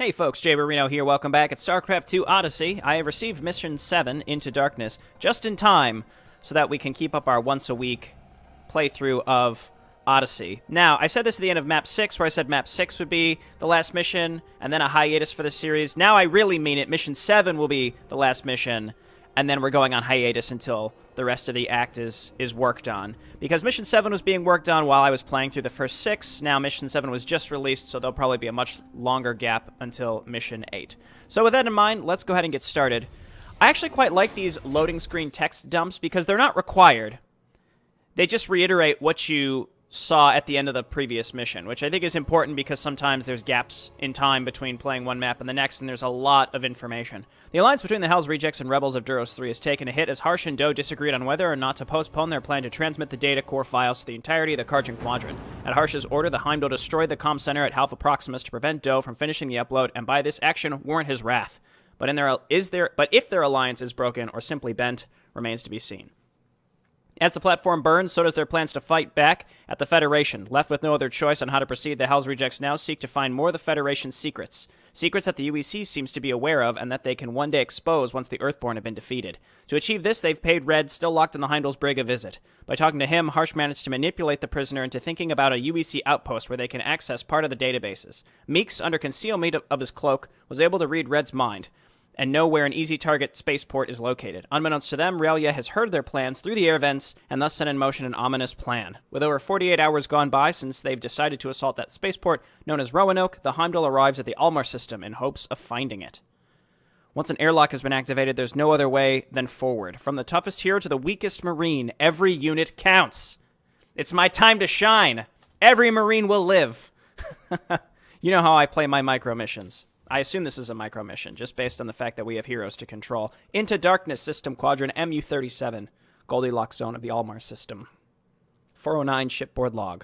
Hey folks, Jayborino here, welcome back. It's StarCraft 2 Odyssey. I have received Mission 7, Into Darkness, just in time so that we can keep up our once-a-week playthrough of Odyssey. Now, I said this at the end of Map 6, where I said Map 6 would be the last mission, and then a hiatus for the series. Now I really mean it. Mission 7 will be the last mission, and then we're going on hiatus until the rest of the act is worked on. Because Mission 7 was being worked on while I was playing through the first 6. Now Mission 7 was just released, so there'll probably be a much longer gap until Mission 8. So with that in mind, let's go ahead and get started. I actually quite like these loading screen text dumps because they're not required. They just reiterate what you saw at the end of the previous mission, which I think is important because sometimes there's gaps in time between playing one map and the next, and there's a lot of information. The alliance between the Hell's Rejects and Rebels of Duros 3 has taken a hit as Harsh and Doe disagreed on whether or not to postpone their plan to transmit the data core files to the entirety of the Karjan Quadrant. At Harsh's order, the Heimdall destroyed the comm center at Alpha Proximus to prevent Doe from finishing the upload, and by this action warrant his wrath. But if their alliance is broken or simply bent, remains to be seen. As the platform burns, so does their plans to fight back at the Federation. Left with no other choice on how to proceed, the Hell's Rejects now seek to find more of the Federation's secrets. Secrets that the UEC seems to be aware of and that they can one day expose once the Earthborn have been defeated. To achieve this, they've paid Red, still locked in the Heimdall's brig, a visit. By talking to him, Harsh managed to manipulate the prisoner into thinking about a UEC outpost where they can access part of the databases. Meeks, under concealment of his cloak, was able to read Red's mind and know where an easy target spaceport is located. Unbeknownst to them, Relia has heard their plans through the air vents and thus set in motion an ominous plan. With over 48 hours gone by since they've decided to assault that spaceport known as Roanoke, the Heimdall arrives at the Almar system in hopes of finding it. Once an airlock has been activated, there's no other way than forward. From the toughest hero to the weakest Marine, every unit counts. It's my time to shine. Every Marine will live. You know how I play my micro missions. I assume this is a micro mission, just based on the fact that we have heroes to control. Into Darkness System Quadrant MU-37, Goldilocks Zone of the Almar system. 409 shipboard log.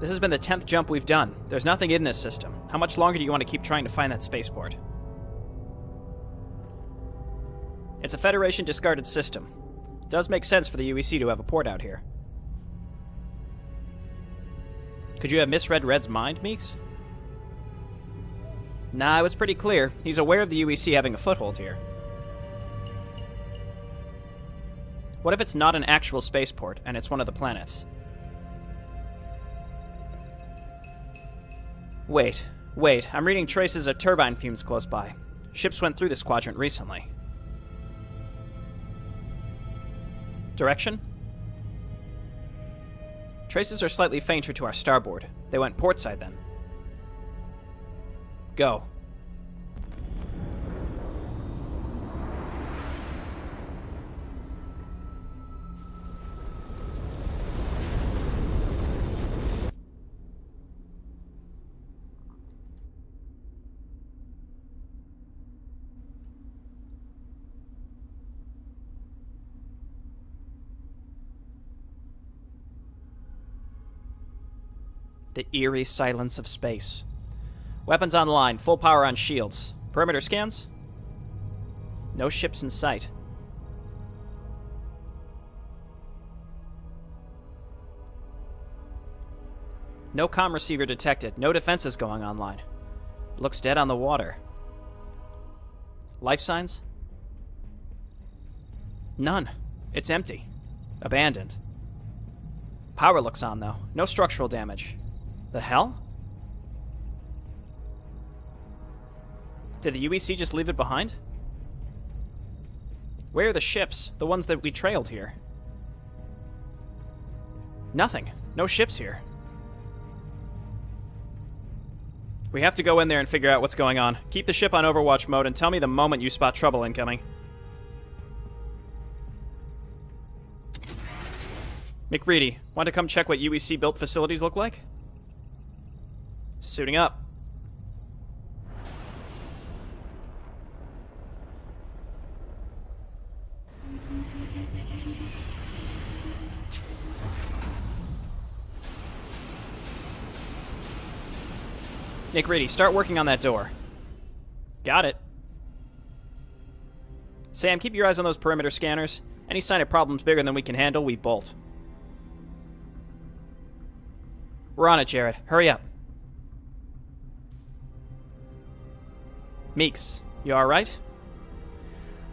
This has been the 10th jump we've done. There's nothing in this system. How much longer do you want to keep trying to find that spaceport? It's a Federation discarded system. It does make sense for the UEC to have a port out here. Could you have misread Red's mind, Meeks? Nah, it was pretty clear. He's aware of the UEC having a foothold here. What if it's not an actual spaceport, and it's one of the planets? Wait, I'm reading traces of turbine fumes close by. Ships went through this quadrant recently. Direction? Traces are slightly fainter to our starboard. They went portside then. Go. The eerie silence of space. Weapons online, full power on shields. Perimeter scans? No ships in sight. No comm receiver detected. No defenses going online. Looks dead on the water. Life signs? None. It's empty. Abandoned. Power looks on, though. No structural damage. The hell? Did the UEC just leave it behind? Where are the ships? The ones that we trailed here? Nothing. No ships here. We have to go in there and figure out what's going on. Keep the ship on Overwatch mode and tell me the moment you spot trouble incoming. McReady, want to come check what UEC-built facilities look like? Suiting up. Nick Reedy, start working on that door. Got it. Sam, keep your eyes on those perimeter scanners. Any sign of problems bigger than we can handle, we bolt. We're on it, Jared. Hurry up. Meeks, you alright?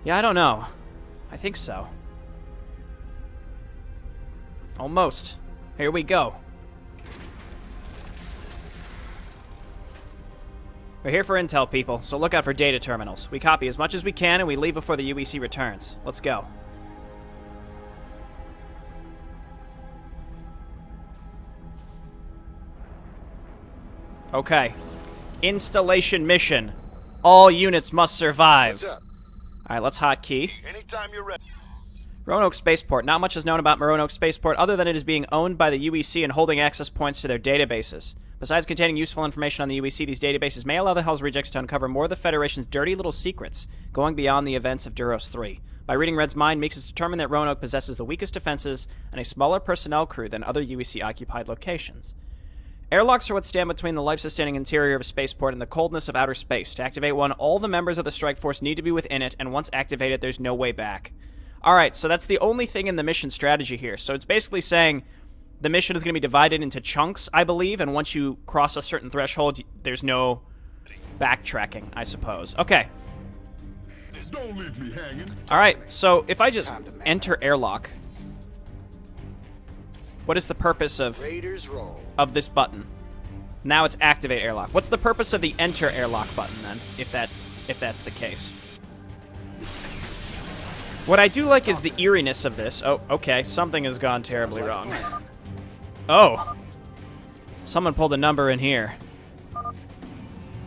Yeah, I don't know. I think so. Almost. Here we go. We're here for intel, people, so look out for data terminals. We copy as much as we can, and we leave before the UEC returns. Let's go. Okay. Installation mission. All units must survive. What's up? Alright, let's hotkey. Anytime you're ready. Roanoke Spaceport. Not much is known about Roanoke Spaceport other than it is being owned by the UEC and holding access points to their databases. Besides containing useful information on the UEC, these databases may allow the Hell's Rejects to uncover more of the Federation's dirty little secrets, going beyond the events of Duros 3. By reading Red's mind, Meeks has determined that Roanoke possesses the weakest defenses and a smaller personnel crew than other UEC-occupied locations. Airlocks are what stand between the life-sustaining interior of a spaceport and the coldness of outer space. To activate one, all the members of the strike force need to be within it, and once activated, there's no way back. Alright, so that's the only thing in the mission strategy here. So it's basically saying the mission is going to be divided into chunks, I believe, and once you cross a certain threshold, there's no backtracking, I suppose. Okay. Don't leave me hanging. Alright, so if I just enter airlock, what is the purpose of this button? Now it's activate airlock. What's the purpose of the enter airlock button then, if that's the case? What I do like is the eeriness of this. Oh, okay, something has gone terribly wrong. Oh. Someone pulled a number in here.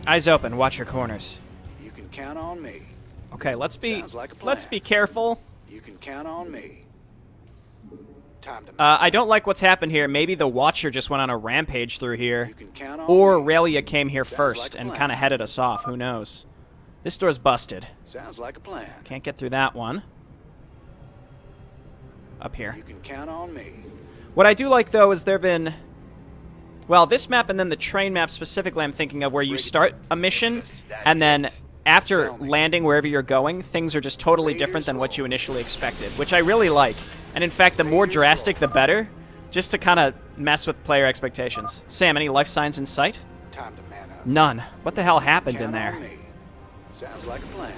Eyes open, watch your corners. You can count on me. Okay, let's be Let's be careful. You can count on me. I don't like what's happened here. Maybe the Watcher just went on a rampage through here. Or Aurelia came here first and kind of headed us off. Who knows? This door's busted. Sounds like a plan. Can't get through that one. Up here. You can count on me. What I do like, though, is there been... Well, this map and then the train map specifically I'm thinking of where you start a mission and then after landing wherever you're going, things are just totally different than what you initially expected, which I really like. And in fact, the more drastic, the better, just to kind of mess with player expectations. Sam, any life signs in sight? Time to man up. None. What the hell happened in there? Count on me. Sounds like a plan.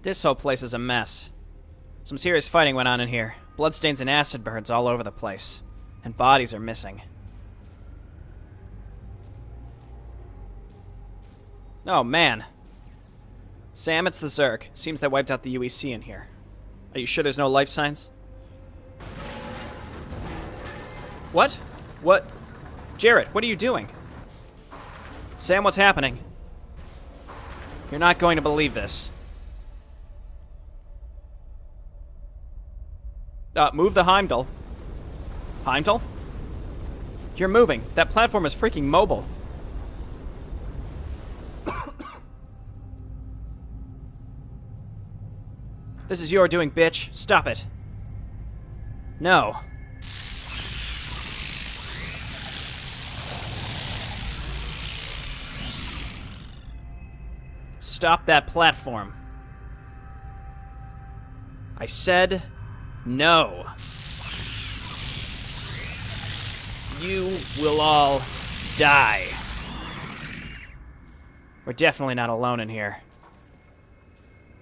This whole place is a mess. Some serious fighting went on in here. Bloodstains and acid burns all over the place. And bodies are missing. Oh, man. Sam, it's the Zerg. Seems they wiped out the UEC in here. Are you sure there's no life signs? What? What? Jarrett, what are you doing? Sam, what's happening? You're not going to believe this. Move the Heimdall. Heimdall? You're moving. That platform is freaking mobile. This is your doing, bitch. Stop it. No. Stop that platform. I said no. You will all die. We're definitely not alone in here.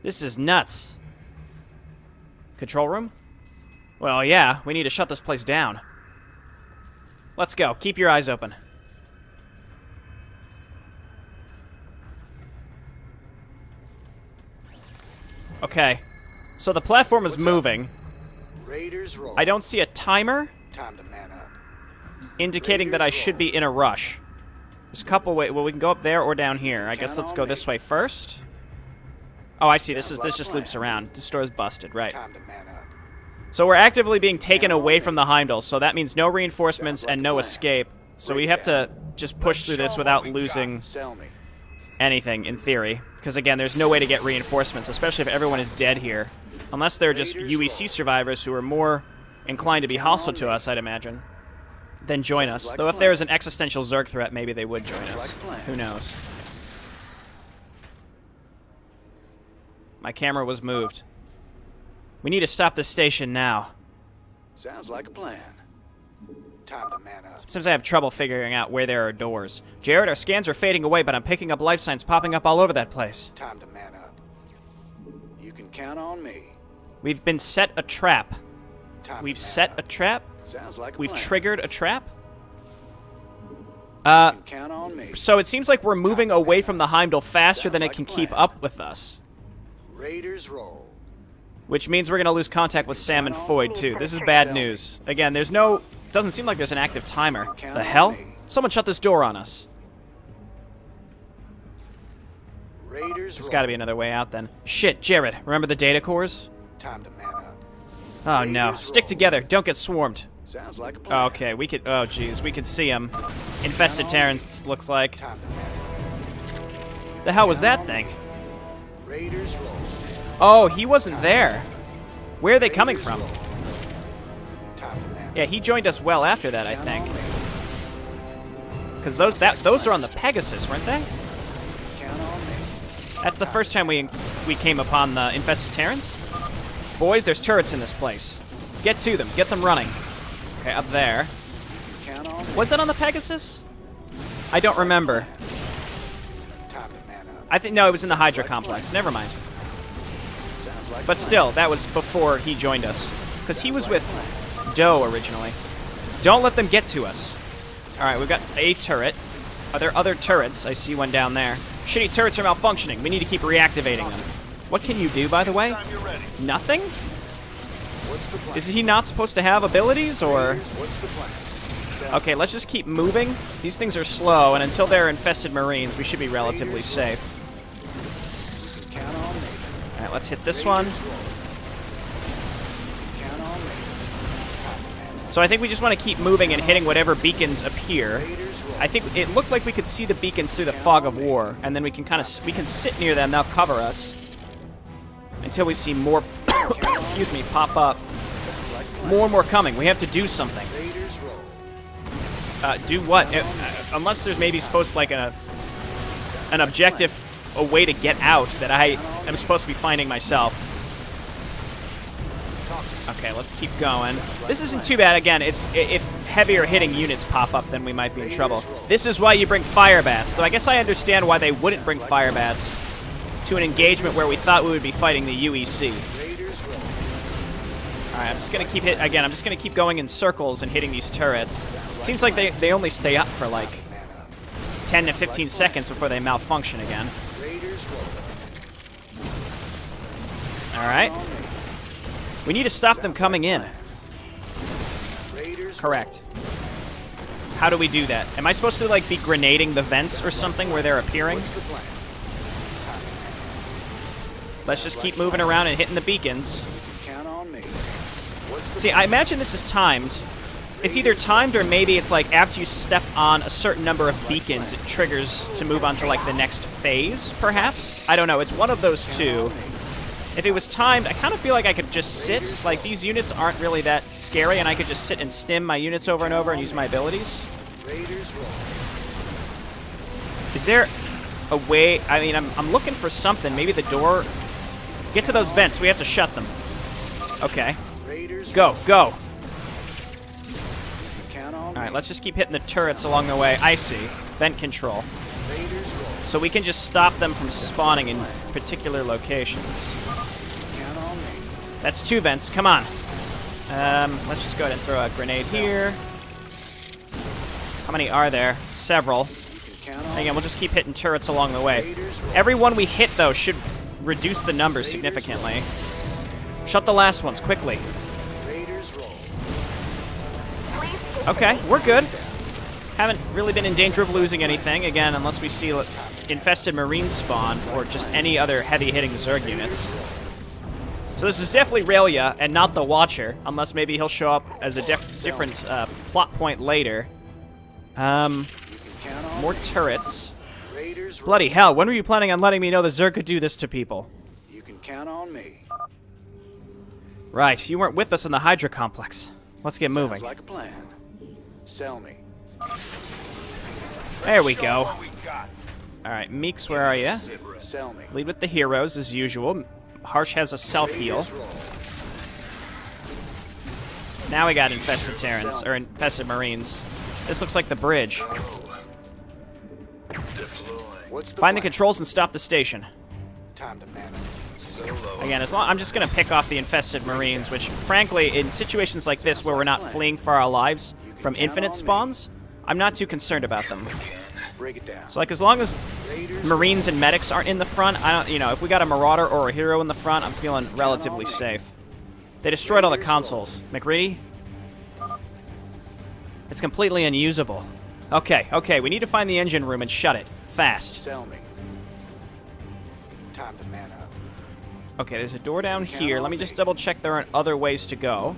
This is nuts. Control room? Well, yeah, we need to shut this place down. Let's go. Keep your eyes open. Okay. So the platform is moving. Raiders roll. I don't see a timer Time to man up. indicating that I should be in a rush. There's a couple ways. Well, we can go up there or down here. I guess let's go this way first. Oh, I see. This just loops around. This door's busted, right. Time to man up. So we're actively being taken away from the Heimdall, so that means no reinforcements and no escape. So we have to just push through this without losing Sell me. anything, in theory. Because, again, there's no way to get reinforcements, especially if everyone is dead here. Unless they're just UEC survivors who are more inclined to be hostile to us, I'd imagine, than join us. Though if there's an existential Zerg threat, maybe they would join us. Who knows? My camera was moved. We need to stop this station now. Sounds like a plan. Time to man up. Sometimes I have trouble figuring out where there are doors. Jared, our scans are fading away, but I'm picking up life signs popping up all over that place. Time to man up. You can count on me. We've been set a trap. We've set a trap? Sounds like a We've plan. triggered a trap? You can count on me. So it seems like we're moving away from the Heimdall faster than it can keep up with us. Raiders roll. Which means we're going to lose contact with Sam and Foyd, too. This is bad news. Again, there's no... Doesn't seem like there's an active timer. The hell? Someone shut this door on us. Raiders There's got to be another way out, then. Shit, Jared, remember the data cores? Time to man up. Oh, no. Stick together. Don't get swarmed. Sounds like a plan. Okay, we could... Oh, jeez. We could see him. Infested Terrans, looks like. Time to man up. The hell was that thing? Raiders roll. Oh, he wasn't there. Where are they coming Raiders from? roll. Time to man Yeah, he joined us well after that, I think. Because those are on the Pegasus, weren't they? Count on me. That's the first time we came upon the infested Terrans. Boys, there's turrets in this place. Get to them. Get them running. Okay, up there. Count on me. Was that on the Pegasus? I don't remember. Time to man up. I think no, it was in the Hydra complex. Never mind. Sounds like a But plan. still, that was before he joined us. Because he was with Doe originally. Don't let them get to us. Alright, we've got a turret. Are there other turrets? I see one down there. Shitty turrets are malfunctioning. We need to keep reactivating them. What can you do, by the way? Time you're ready. Nothing? What's the plan? Is he not supposed to have abilities, or...? What's the plan? Okay, let's just keep moving. These things are slow, and until they're infested Marines, we should be relatively safe. You can count on me. Alright, let's hit this one. Count on me. Time to man up. So I think we just want to keep moving and hitting whatever beacons appear. Raiders roll. I think it looked like we could see the beacons through the fog of war, and then we can we can sit near them. They'll cover us until we see more, excuse me, pop up. More and more coming. We have to do something. Raiders roll. Do what? Unless there's maybe supposed like an objective, a way to get out that I am supposed to be finding myself. Okay, let's keep going. This isn't too bad. Again, if heavier hitting units pop up, then we might be in trouble. This is why you bring fire bats. Though I guess I understand why they wouldn't bring fire bats to an engagement where we thought we would be fighting the UEC. Raiders roll. All right, I'm just gonna keep again. I'm just gonna keep going in circles and hitting these turrets. Seems like they only stay up for like 10 to 15 seconds before they malfunction again. Raiders roll. All right. On me. We need to stop them coming in. Raiders Correct. How do we do that? Am I supposed to like be grenading the vents or something where they're appearing? What's the plan? Let's just keep moving around and hitting the beacons. Count on me. What's the See, I imagine this is timed. It's either timed or maybe it's like after you step on a certain number of beacons, it triggers to move on to like the next phase, perhaps? I don't know. It's one of those two. If it was timed, I kind of feel like I could just sit. Like, these units aren't really that scary, and I could just sit and stim my units over and over and use my abilities. Raiders roll. Is there a way... I mean, I'm looking for something. Maybe the door... Get to those vents. We have to shut them. Okay. Raiders Go, go. count on All right, me. let's just keep hitting the turrets along the way. I see. Vent control. Raiders roll. So we can just stop them from spawning in particular locations. Count on me. That's 2 vents. Come on. Let's just go ahead and throw a grenade here. How many are there? Several. You can count on Again, we'll just keep hitting turrets along the way. Raiders roll. Every one we hit, though, should reduce the numbers significantly. Shut the last ones, quickly. Raiders roll. Okay, we're good. Haven't really been in danger of losing anything, again, unless we see infested Marines spawn, or just any other heavy-hitting Zerg units. So this is definitely Raylia, and not the Watcher, unless maybe he'll show up as a different plot point later. You can count on More me. turrets. Raiders. Bloody hell, when were you planning on letting me know the Zerg could do this to people? You can count on me. Right, you weren't with us in the Hydra complex. Let's get moving. Sounds like a plan. Sell me. There we go. What we got. Alright, Meeks, where are you? Sell me. Lead with the heroes, as usual. Harsh has a self-heal. Now we got infested Terrans, or infested Marines. This looks like the bridge. What's the Find the plan? controls and stop the station. Time to man up. Again, I'm just going to pick off the infested Marines, which, frankly, in situations like this where we're not fleeing for our lives from infinite spawns, I'm not too concerned about them. Break it down. So, like, as long as Marines and medics aren't in the front, I don't, if we got a Marauder or a hero in the front, I'm feeling relatively safe. They destroyed all the consoles. McReady? It's completely unusable. Okay, we need to find the engine room and shut it. Fast. Sell me. Time to man up. Okay, there's a door down here. Let me just double check there aren't other ways to go.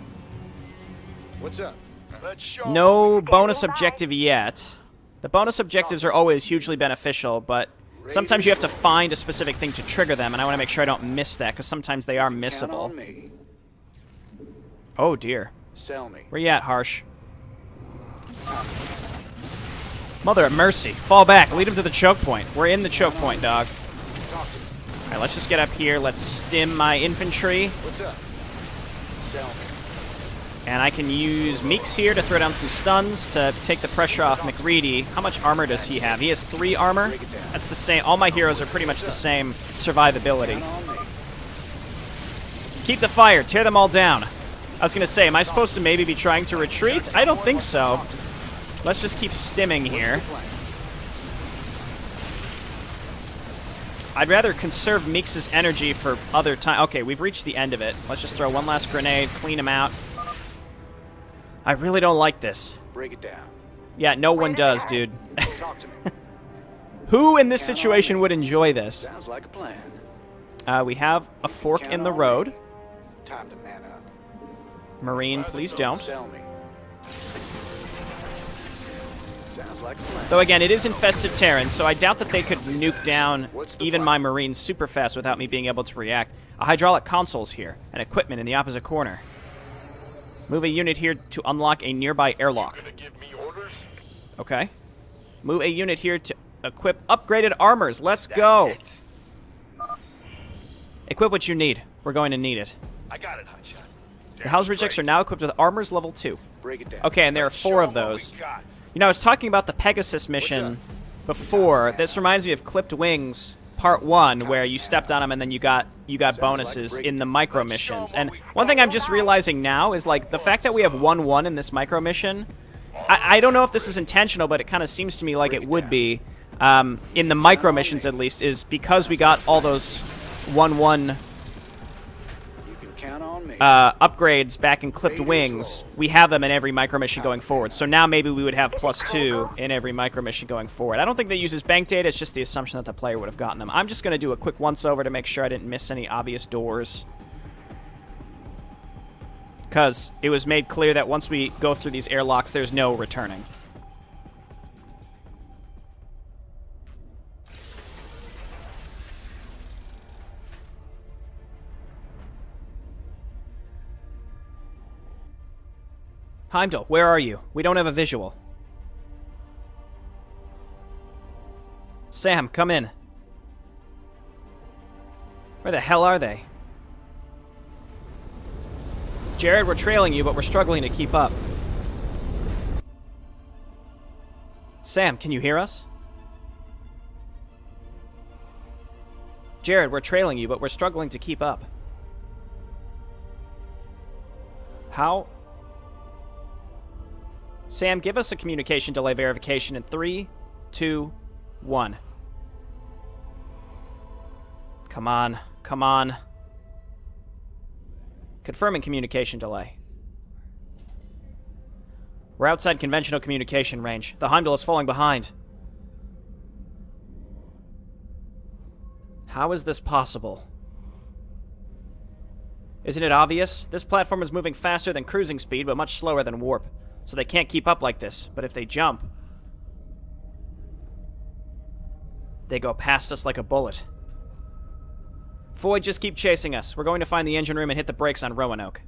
What's up? Let's show No bonus objective yet. The bonus objectives are always hugely beneficial, but sometimes you have to find a specific thing to trigger them, and I want to make sure I don't miss that, because sometimes they are Count missable. on me. Oh, dear. Sell me. Where you at, Harsh? Mother of mercy. Fall back. Lead him to the choke point. We're in the choke point, dog. Talk to me. Alright, let's just get up here. Let's stim my infantry. What's up? Sell me. And I can use Meeks here to throw down some stuns to take the pressure off McReady. How much armor does he have? He has 3 armor. That's the same. All my heroes are pretty much the same survivability. Count on me. Keep the fire. Tear them all down. I was going to say, am I supposed to maybe be trying to retreat? I don't think so. Let's just keep stimming here. I'd rather conserve Meeks' energy for other time. Okay, we've reached the end of it. Let's just throw one last grenade, clean him out. I really don't like this. Break it down. Yeah, no one does, dude. Talk to me. Who in this situation would enjoy this? Sounds like a plan. We have a fork in the road. Time to man up. Marine, please don't. Sell me. Sounds like a plan. Though again, it is infested Terrans, so I doubt that they could nuke down even my Marines super fast without me being able to react. A hydraulic console's here, and equipment in the opposite corner. Move a unit here to unlock a nearby airlock. Gonna give me orders? Okay. Move a unit here to equip upgraded armors. Let's go! Equip what you need. We're going to need it. I got it, hotshot. The house rejects are now equipped with armors level 2. Break it down. Okay, and there are 4 of those. I was talking about the Pegasus mission before. This reminds me of Clipped Wings Part 1, where you stepped on them and then you got bonuses in the micro missions. And one thing I'm just realizing now is, like, the fact that we have 1-1 in this micro mission, I don't know if this was intentional, but it kind of seems to me like it would be, in the micro missions at least, is because we got all those 1-1 You can count on me. upgrades back in Clipped Wings, we have them in every micro mission going forward. So now maybe we would have +2 in every micro mission going forward. I don't think that uses bank data. It's just the assumption that the player would have gotten them. I'm just going to do a quick once-over to make sure I didn't miss any obvious doors. Because it was made clear that once we go through these airlocks, there's no returning. Heimdall, where are you? We don't have a visual. Sam, come in. Where the hell are they? Jared, we're trailing you, but we're struggling to keep up. Sam, can you hear us? Jared, we're trailing you, but we're struggling to keep up. How? Sam, give us a communication delay verification in 3, 2, 1. Come on. Come on. Confirming communication delay. We're outside conventional communication range. The Heimdall is falling behind. How is this possible? Isn't it obvious? This platform is moving faster than cruising speed, but much slower than warp. So they can't keep up like this. But if they jump... They go past us like a bullet. Void, just keep chasing us. We're going to find the engine room and hit the brakes on Roanoke.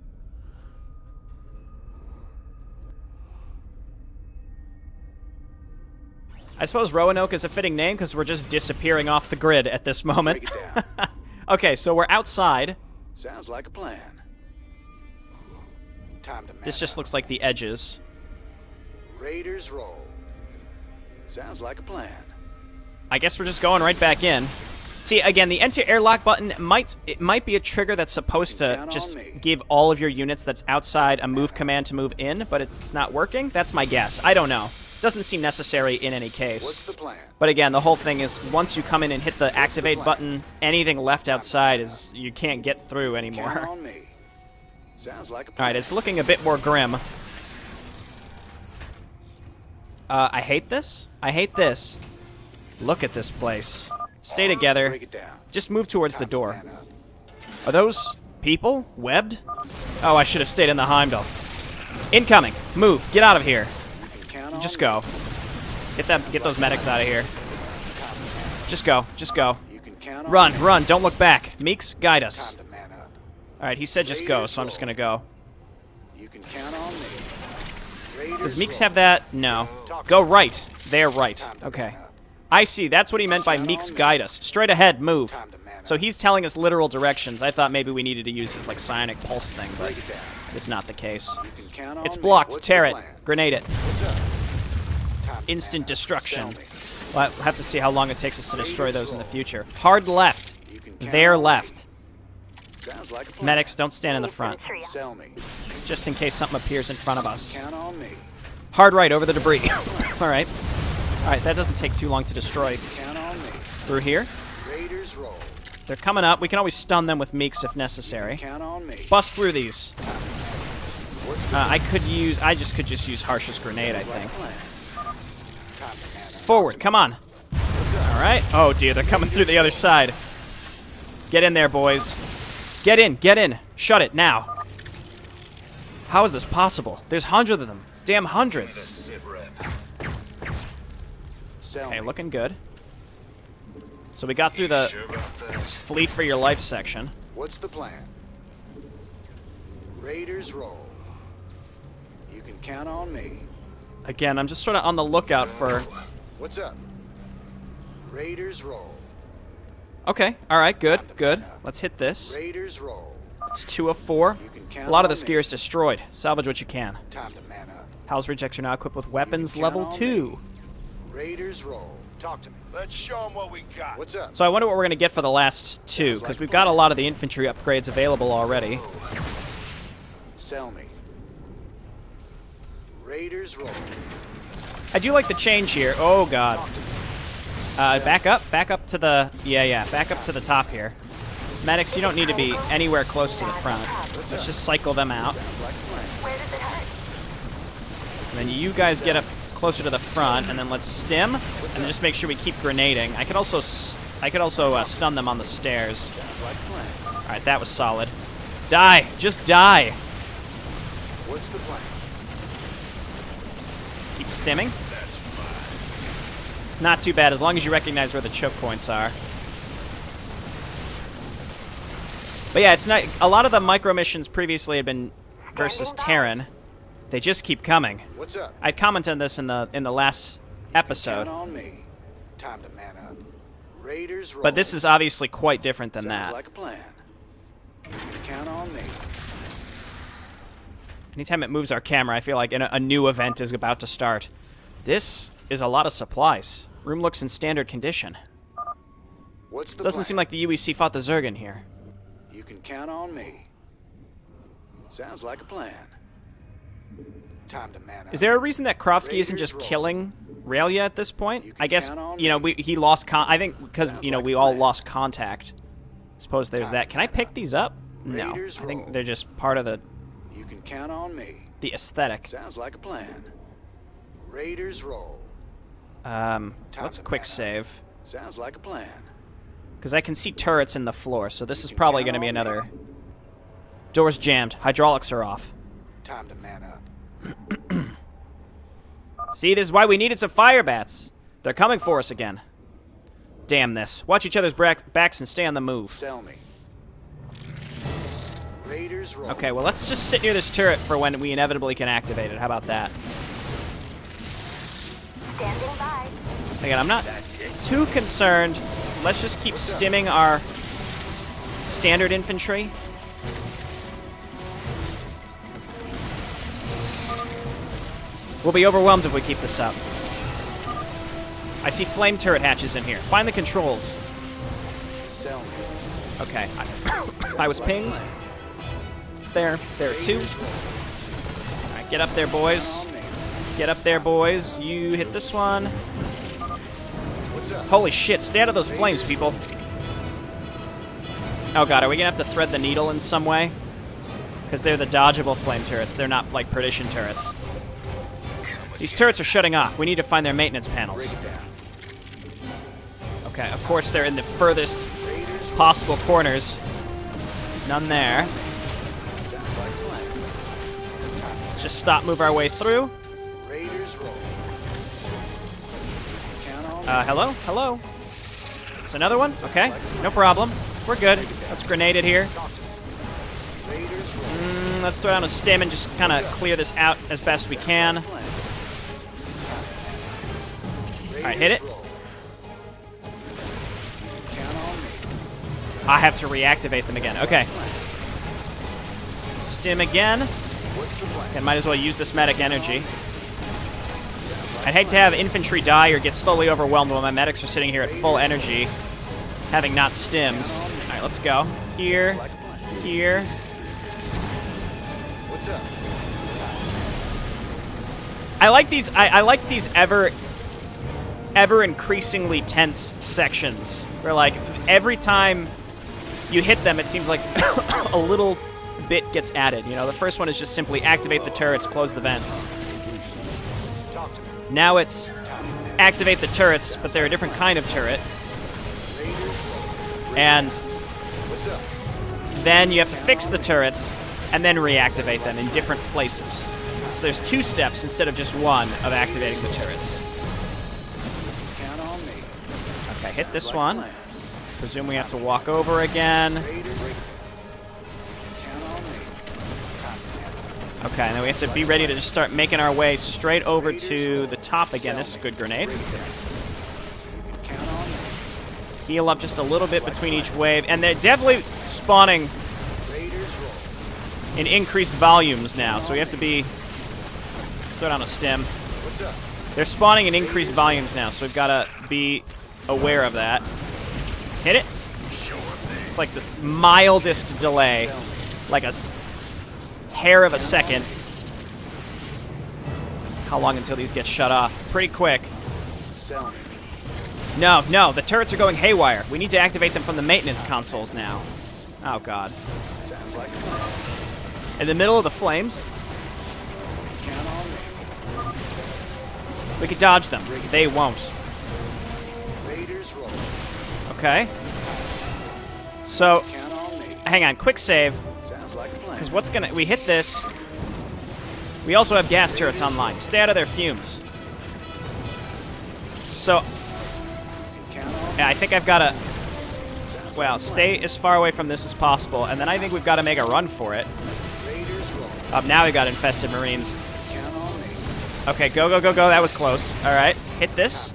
I suppose Roanoke is a fitting name because we're just disappearing off the grid at this moment. Break it down. Okay, so we're outside. Sounds like a plan. Time to man This just up. looks like the edges. Raiders roll. Sounds like a plan. I guess we're just going right back in. See, again, the enter airlock button might be a trigger that's supposed to Count just on me. give all of your units that's outside a move command to move in, but it's not working. That's my guess. I don't know. Doesn't seem necessary in any case. What's the plan? But again, the whole thing is once you come in and hit the activate button, anything left outside is you can't get through Count anymore. on me. Sounds like a All plan. right, it's looking a bit more grim. I hate this. I hate this. Look at this place. Stay together. Break it down. Just move towards the Time to door. man up. Are those people? Webbed? Oh, I should have stayed in the Heimdall. Incoming. Move. Get out of here. You can count on Just me. go. Get those medics out of here. Just go. Just go. You can count on Run. me. Run. Don't look back. Meeks, guide us. Time to man up. All right, he said just go, so I'm just going to go. You can count on me. Raiders Does Meeks roll. have that? No. Go right. They're right. Okay. I see. That's what he meant by Meeks guide us. Straight ahead. Move. Time to man up. So he's telling us literal directions. I thought maybe we needed to use his like psionic pulse thing, but Break it down. it's not the case. You can count on It's me. blocked. What's Tear the it. plan? Grenade it. What's up? Time to Instant man up. destruction. Sell me. We'll have to see how long it takes us to destroy those in the future. Hard left. You can count Their on me. left. Sounds like a plan. Medics, don't stand in the front, Sell me. just in case something appears in front of us. Count on me. Hard right over the debris. All right. All right, that doesn't take too long to destroy. Count on me. Through here. Raiders roll. They're coming up. We can always stun them with Meeks if necessary. Count on me. Bust through these. What's the I could just use Harsh's grenade, I think. plan? Time to man up. Forward, come on. All right. Oh dear, they're coming through the other side. Get in there, boys. Get in, get in. Shut it now. How is this possible? There's hundreds of them. Damn hundreds. Sell Okay, me. looking good. So we got through the fleet for your life section. What's the plan? Raiders roll. You can count on me. Again, I'm just sort of on the lookout for... What's up? Raiders roll. Okay, all right, good, good. Let's hit this. Raiders roll. It's 2 of 4. You can count A lot of on this me. gear is destroyed. Salvage what you can. Time to man up. House rejects are now equipped with weapons count level on 2. Raiders roll. Talk to me. Let's show them what we got. What's up? So I wonder what we're going to get for the last 2, because we've got a lot of the infantry upgrades available already. Sell me. Raiders roll. I do like the change here. Oh, God. Back up to the... Yeah, back up to the top here. Medics, you don't need to be anywhere close to the front. Let's just cycle them out. And then you guys get up closer to the front, and then let's stim, and then just make sure we keep grenading. I could also stun them on the stairs. All right, that was solid. Die, just die. What's the plan? Keep stimming. Not too bad, as long as you recognize where the choke points are. But yeah, it's not. A lot of the micro missions previously had been versus Terran. They just keep coming. What's up? I commented on this in the last episode, Count on me. Time to man up. Raiders roll. but this is obviously quite different than Sounds that. like a plan. You can count on me. Anytime it moves our camera, I feel like a new event is about to start. This is a lot of supplies. Room looks in standard condition. What's the Doesn't plan? seem like the UEC fought the Zergan here. You can count on me. Sounds like a plan. Time to man up. Is there a reason that Krovsky isn't just Raiders roll. killing Raelia at this point? You can I guess, count on you know, me. he lost I think because, Sounds you know, like we a all plan. lost contact. Suppose there's Time that. to Can I man pick up. these up? No. Raiders I think roll. they're just part of You can count on me. the aesthetic. Sounds like a plan. Raiders roll. Let's to quick man up. save. Sounds like a plan. Because I can see turrets in the floor, so this You is can probably count going to be on me. another... Doors jammed. Hydraulics are off. Time to man up. See, this is why we needed some fire bats. They're coming for us again. Damn this. Watch each other's backs and stay on the move. Sell me. Raiders roll. Okay, well, let's just sit near this turret for when we inevitably can activate it. How about that? Standing by. Again, I'm not too concerned. Let's just keep stimming our standard infantry. We'll be overwhelmed if we keep this up. I see flame turret hatches in here. Find the controls. Sell me. Okay. I was pinged. There are two. All right, get up there, boys. Get up there, boys. You hit this one. What's up? Holy shit, stay out of those flames, people. Oh god, are we gonna have to thread the needle in some way? Because they're the dodgeable flame turrets. They're not like perdition turrets. These turrets are shutting off. We need to find their maintenance panels. Break it down. Okay, of course they're in the furthest possible corners. None there. Sounds like a plan. Let's just stop, move our way through. Raiders roll. Count on me. Hello? Hello? It's another one? Okay, no problem. We're good. Let's grenade it here. Talk to me. Raiders roll. Let's throw down a stim and just kind of clear this out as best we can. Alright, hit it. Count on me. I have to reactivate them again. Okay. Stim again. What's the plan? And might as well use this medic energy. I'd hate to have infantry die or get slowly overwhelmed while my medics are sitting here at full energy, having not stimmed. Alright, let's go. Here. Like a plan. Here. What's up? I like these ever increasingly tense sections where, like, every time you hit them, it seems like a little bit gets added. You know, the first one is just simply activate the turrets, close the vents. Talk to me. Now it's activate the turrets, but they're a different kind of turret. And What's up? then you have to fix the turrets and then reactivate them in different places. So there's 2 steps instead of just one of activating the turrets. Count on me. Okay, hit this Like a one. plan. Presume we have to walk over again. Raiders. Count on me. Okay, and then we have to be ready to just start making our way straight over to the top again. This is a good grenade. Break it down. You can count on me. Heal up just a little bit between each wave. And they're definitely spawning Raiders roll. in increased volumes now, so we have to be... Throw down a stim. What's up? They're spawning in increased volumes now, so we've got to be aware of that. Hit it. It's like the mildest delay. Sell me. Like a hair of a second. How long until these get shut off? Pretty quick. Sell me. No, the turrets are going haywire. We need to activate them from the maintenance consoles now. Oh, God. Sounds like a plan. In the middle of the flames, Count on me. we could dodge them. They won't. Raiders roll. Okay. So, Count on me. hang on. Quick save. Sounds like a plan. Because what's gonna... We hit this. We also have gas turrets online. Stay out of their fumes. So, Count on me. yeah, I think I've got to... Well, stay as far away from this as possible, and then I think we've got to make a run for it. Raiders roll. Now we've got infested marines. Count on me. Okay, go, go, go, go. That was close. All right, hit this.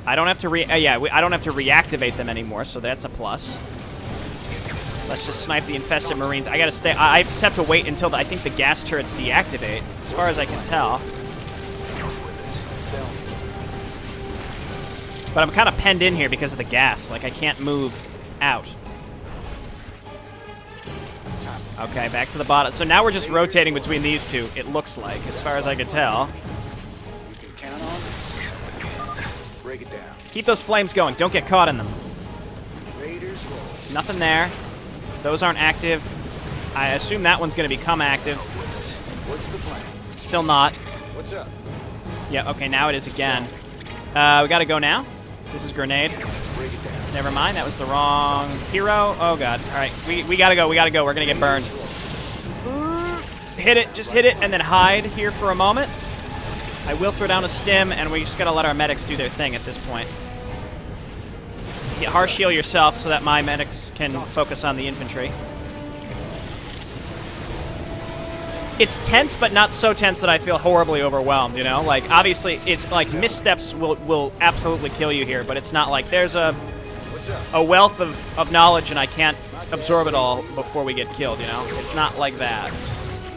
I don't have to I don't have to reactivate them anymore, so that's a plus. Let's just snipe the infested marines. I gotta stay. I just have to wait until I think the gas turrets deactivate, as far as I can tell. Sell me. But I'm kind of penned in here because of the gas. Like, I can't move out. Okay, back to the bottom. So now we're just rotating between these two, it looks like, as far as I can tell. You can count on me. Break it down. Keep those flames going. Don't get caught in them. Raiders roll. Nothing there. Those aren't active. I assume that one's going to become active. What's the plan? Still not. What's up? Yeah, okay, now it is again. We got to go now. This is grenade. Break it down. Never mind, that was the wrong hero. Oh, God. All right, we got to go. We got to go. We're going to get burned. Hit it. Just hit it, and then hide here for a moment. I will throw down a stim, and we just gotta let our medics do their thing at this point. Harsh heal yourself so that my medics can focus on the infantry. It's tense, but not so tense that I feel horribly overwhelmed, you know? Like, obviously, it's like missteps will absolutely kill you here, but it's not like there's a wealth of knowledge and I can't absorb it all before we get killed, you know? It's not like that.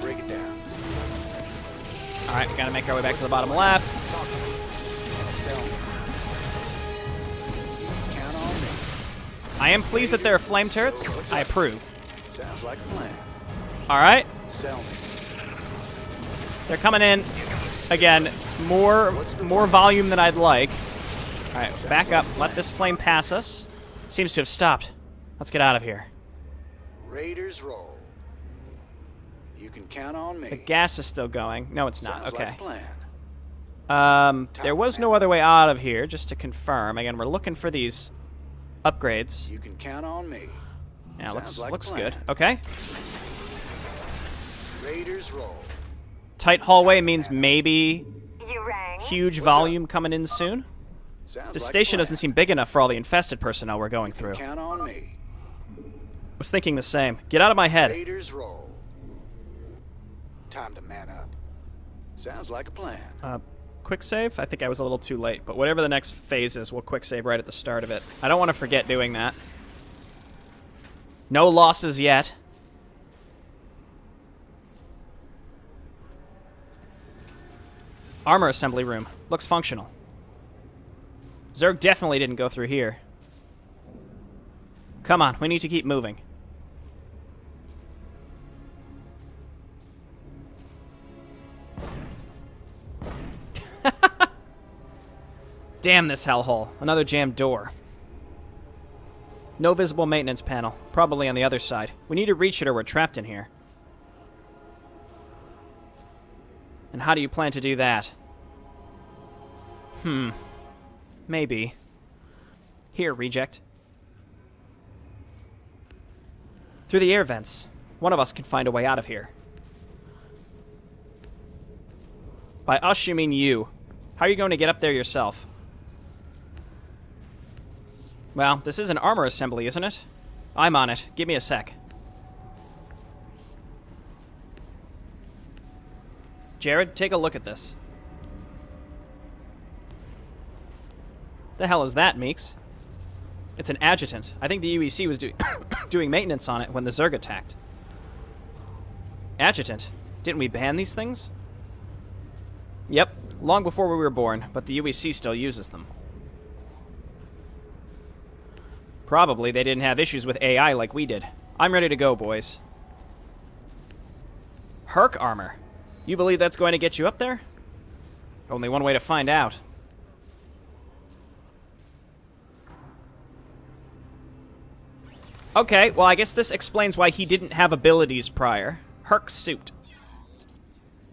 Break it down. Alright, we gotta make our way back to the bottom left. Sell me. Count on me. I am pleased that there are flame turrets. I approve. Sounds like a plan. Alright, Sell me. they're coming in. Again, more volume than I'd like. Alright, back up. Let this flame pass us. Seems to have stopped. Let's get out of here. Raiders roll. You can count on me. The gas is still going. No, it's not. Sounds Okay. like a plan. There was no other way out of here, just to confirm. Again, we're looking for these upgrades. You can count on me. Yeah, Sounds like a looks plan. good. Okay. Raiders roll. Tight hallway means maybe You rang? huge volume coming in soon. Sounds The like a station plan. doesn't seem big enough for all the infested personnel we're going through. Count on me. Was thinking the same. Get out of my head. Raiders roll. Time to man up. Sounds like a plan. Quick save? I think I was a little too late, but whatever the next phase is, we'll quick save right at the start of it. I don't want to forget doing that. No losses yet. Armor assembly room. Looks functional. Zerg definitely didn't go through here. Come on, we need to keep moving. Damn this hellhole. Another jammed door. No visible maintenance panel. Probably on the other side. We need to reach it or we're trapped in here. And how do you plan to do that? Maybe. Here, reject. Through the air vents. One of us can find a way out of here. By us, you mean you. How are you going to get up there yourself? Well, this is an armor assembly, isn't it? I'm on it. Give me a sec. Jared, take a look at this. The hell is that, Meeks? It's an adjutant. I think the UEC was doing maintenance on it when the Zerg attacked. Adjutant? Didn't we ban these things? Yep, long before we were born, but the UEC still uses them. Probably they didn't have issues with AI like we did. I'm ready to go, boys. Herc armor. You believe that's going to get you up there? Only one way to find out. Okay, well, I guess this explains why he didn't have abilities prior. Herc suit.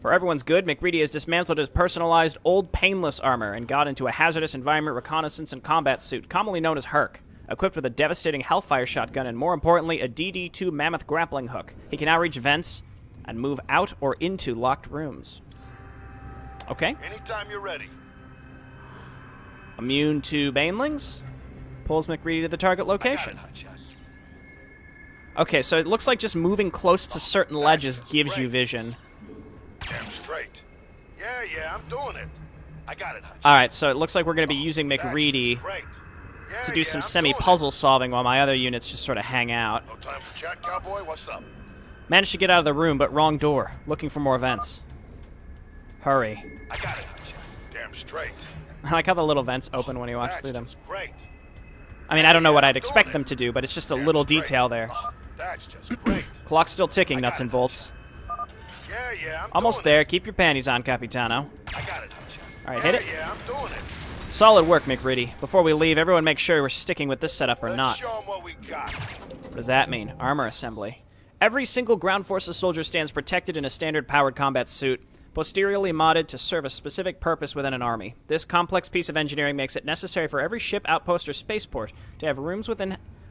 For everyone's good, McReady has dismantled his personalized old painless armor and got into a hazardous environment reconnaissance and combat suit, commonly known as Herc. Equipped with a devastating Hellfire shotgun and, more importantly, a DD-2 mammoth grappling hook. He can now reach vents and move out or into locked rooms. Okay. Anytime you're ready. Immune to banelings. Pulls McReady to the target location. I got it, hotshot. Okay, so it looks like just moving close to certain ledges gives you vision. Damn straight. Yeah, I'm doing it. I got it, hotshot. Alright, so it looks like we're going to be using McReady Great. to do some I'm semi-puzzle solving while my other units just sort of hang out. doing it. No time for chat, cowboy. What's up? Managed to get out of the room, but wrong door. Looking for more vents. Hurry. I got it, hotshot. Damn straight. I like how the little vents open when he walks That's through them. just great. I mean, I don't know what I'd I'm expect doing them it. to do, but it's just a Damn little straight. detail there. That's just great. Clock's still ticking, I nuts got and it. bolts. Yeah, I'm Almost doing there. Keep your panties on, Capitano. it. I got it, hotshot. Alright, hit it. Yeah, I'm doing it. Solid work, McReady. Before we leave, everyone make sure we're sticking with this setup or Let's not. show 'em what we got. What does that mean? Armor assembly. Every single ground forces soldier stands protected in a standard powered combat suit, posteriorly modded to serve a specific purpose within an army. This complex piece of engineering makes it necessary for every ship, outpost, or spaceport to have rooms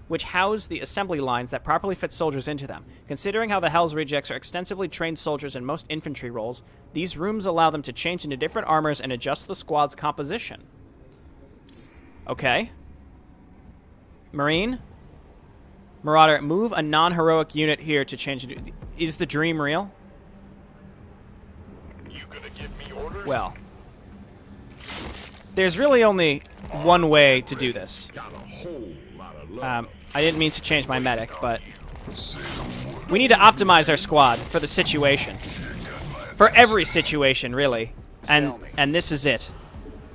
which house the assembly lines that properly fit soldiers into them. Considering how the Hell's Rejects are extensively trained soldiers in most infantry roles, these rooms allow them to change into different armors and adjust the squad's composition. Okay. Marine? Marauder, move a non-heroic unit here to change it. Is the dream real? You gonna give me orders? Well, there's really only one way to do this. Got a whole lot of love. I didn't mean to change my medic, but we need to optimize our squad for the situation. For every situation, really. And this is it.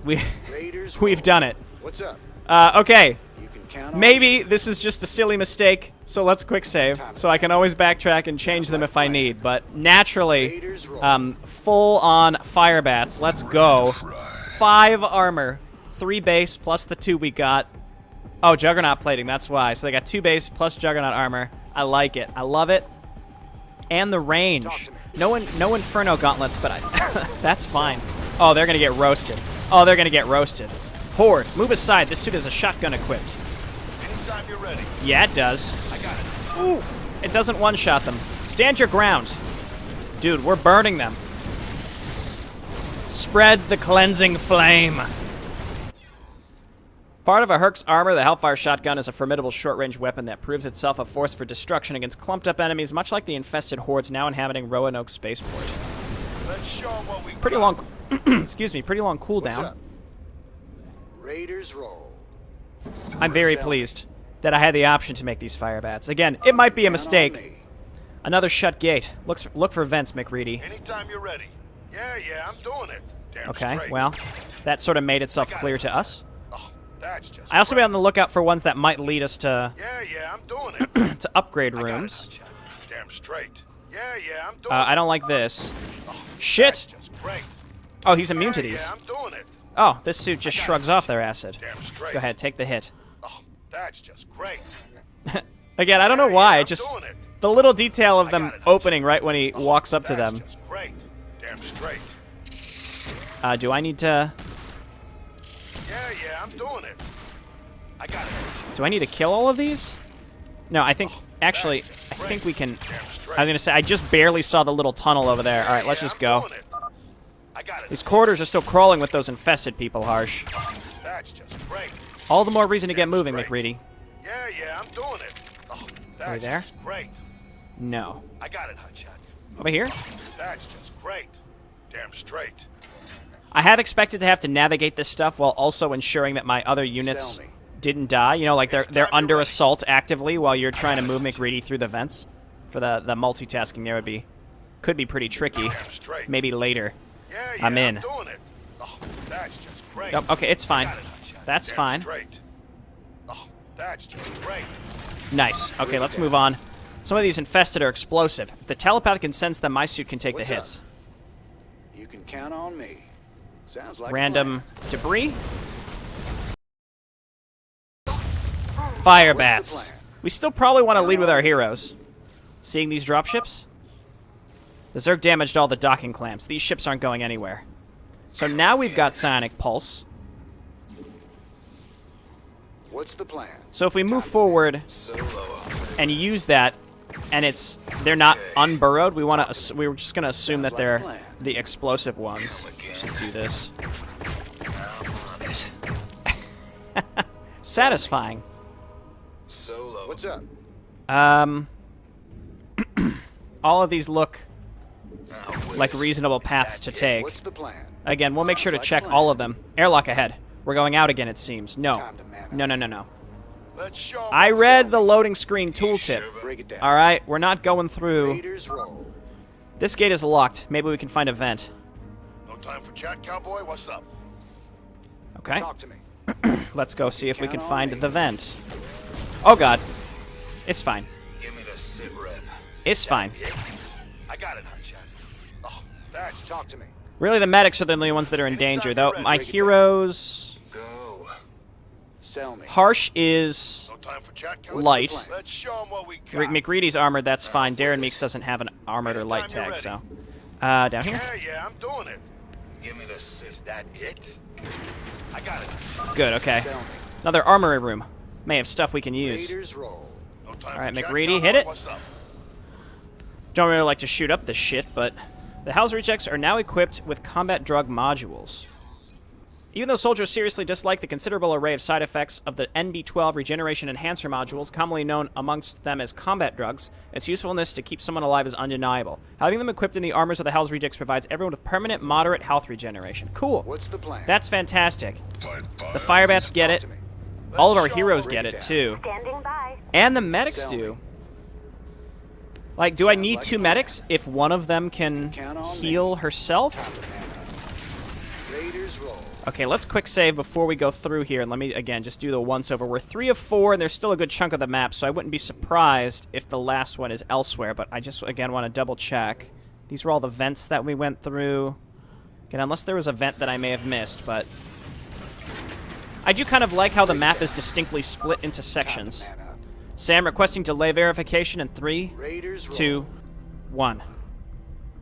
We've done it. What's up? Okay. You can count on Maybe this is just a silly mistake, so let's quick save, so I can always backtrack and change them if I need. But naturally, full-on fire bats. Let's go. 5 armor, 3 base plus the 2 we got. Oh, Juggernaut plating, that's why. So they got 2 base plus Juggernaut armor. I like it. I love it. And the range. No Inferno gauntlets, but that's fine. Oh, they're gonna get roasted. Oh, they're gonna get roasted. Horde, move aside. This suit has a shotgun equipped. Anytime you're ready. Yeah, it does. I got it. Ooh, it doesn't one-shot them. Stand your ground. Dude, we're burning them. Spread the cleansing flame. Part of a Herc's armor, the Hellfire Shotgun is a formidable short-range weapon that proves itself a force for destruction against clumped-up enemies, much like the infested hordes now inhabiting Roanoke Spaceport. Let's show 'em what we Pretty got. long, excuse me, pretty long What's cooldown. up? Raiders roll. I'm very pleased that I had the option to make these fire bats. Again, it might be a Count on mistake. me. Another shut gate. Look for vents, McReady. Anytime you're ready. Yeah, I'm doing it. Damn Okay, straight. well, that sort of made itself clear to us. Oh, that's just I also be great. on the lookout for ones that might lead us to Yeah, I'm doing it. to upgrade I got it, rooms. hotshot. Damn straight. Yeah, I'm doing I it. don't like this. Oh, Shit! that's just great. Oh, he's immune to these. Yeah, I'm doing it. Oh, this suit just shrugs off their acid. Damn straight. Go ahead, take the hit. Oh, that's just great. Again, I don't know why. I'm It just doing it. the little detail of I them got it. opening right when he walks up to That's them. just great. Damn straight. Do I need to? Yeah, I'm doing it. I got it. Do I need to kill all of these? No, I think actually I think we can. I was gonna say I just barely saw the little tunnel over there. All right, let's just go. I got it. These corridors are still crawling with those infested people, Harsh. That's just great. All the more reason to get moving, McReady. Yeah, I'm doing it. Oh, that's Are we there? just great. No. I got it, hotshot. Over here? That's just great. Damn straight. I have expected to have to navigate this stuff while also ensuring that my other units Sell me. didn't die. You know, like they're under assault actively while you're trying to move McReady through the vents. For the multitasking there could be pretty tricky. Damn straight. Maybe later. Yeah, I'm in. doing it. Oh, that's just great. Nope, okay, it's fine. I got it, hotshot. That's Damn fine. Straight. Oh, that's just great. Nice. Okay, let's move on. Some of these infested are explosive. If the telepath can sense them, my suit can take What's the hits. up? You can count on me. Sounds like a Random debris. Fire What's the bats. plan? We still probably want to lead with our heroes. Seeing these dropships? The Zerg damaged all the docking clamps. These ships aren't going anywhere. So now we've got Psionic Pulse. plan. What's the plan? So if we move forward and use that, and they're not unburrowed, we're just gonna assume that they're the explosive ones. Let's just do this. Satisfying. What's up? All of these look like reasonable paths to take. What's the plan? Again, we'll make sure to Sounds like check a plan. all of them. Airlock ahead. We're going out again, it seems. No. Time to man up. No. Let's show 'em I what's read up. the loading screen tooltip. Break it down. All right, we're not going through. Raiders roll. This gate is locked. Maybe we can find a vent. No time for chat, cowboy. What's up? Okay. Talk to me. Let's go see if we can Count on find me. the vent. Oh, God. It's fine. Give me the sit rep. It's fine. Yeah. I got it, hotshot. Oh, that's Talk to me. Really, the medics are the only ones that are in danger, though. My Break it down. heroes... Go. Sell me. Harsh is no time for chat, cowboy. light. plan? Let's show 'em what we got. McReady's armored, that's fine. Darren Meeks doesn't have an armored or light tag, so... down here? Yeah, I'm doing it. Give me the sit. Is that it? I got it. Good, okay. Sell me. Another armory room. may have stuff we can use. Raiders roll. No time All right, for chat, McReady, cowboy. hit it. What's up? Don't really like to shoot up this shit, but the House Rejects are now equipped with combat drug modules. Even though soldiers seriously dislike the considerable array of side effects of the NB12 regeneration enhancer modules, commonly known amongst them as combat drugs, its usefulness to keep someone alive is undeniable. Having them equipped in the armors of the Hell's Rejects provides everyone with permanent, moderate health regeneration. Cool. What's the plan? That's fantastic. Fight fire. The Firebats get Talk it. to me. All of our Let's show heroes them. get Break it, it too. Standing by. And the medics Sell do. me. Like, do I Sounds need like two a plan. medics if one of them can Count on me. heal herself? Time to man up. Raiders roll. Okay, let's quick save before we go through here, and let me, again, just do the once-over. We're 3 of 4, and there's still a good chunk of the map, so I wouldn't be surprised if the last one is elsewhere, but I just, again, want to double-check. These were all the vents that we went through. Again, unless there was a vent that I may have missed, but I do kind of like how the map is distinctly split into sections. Man up. Sam requesting delay verification in 3, Raiders roll. 2, 1.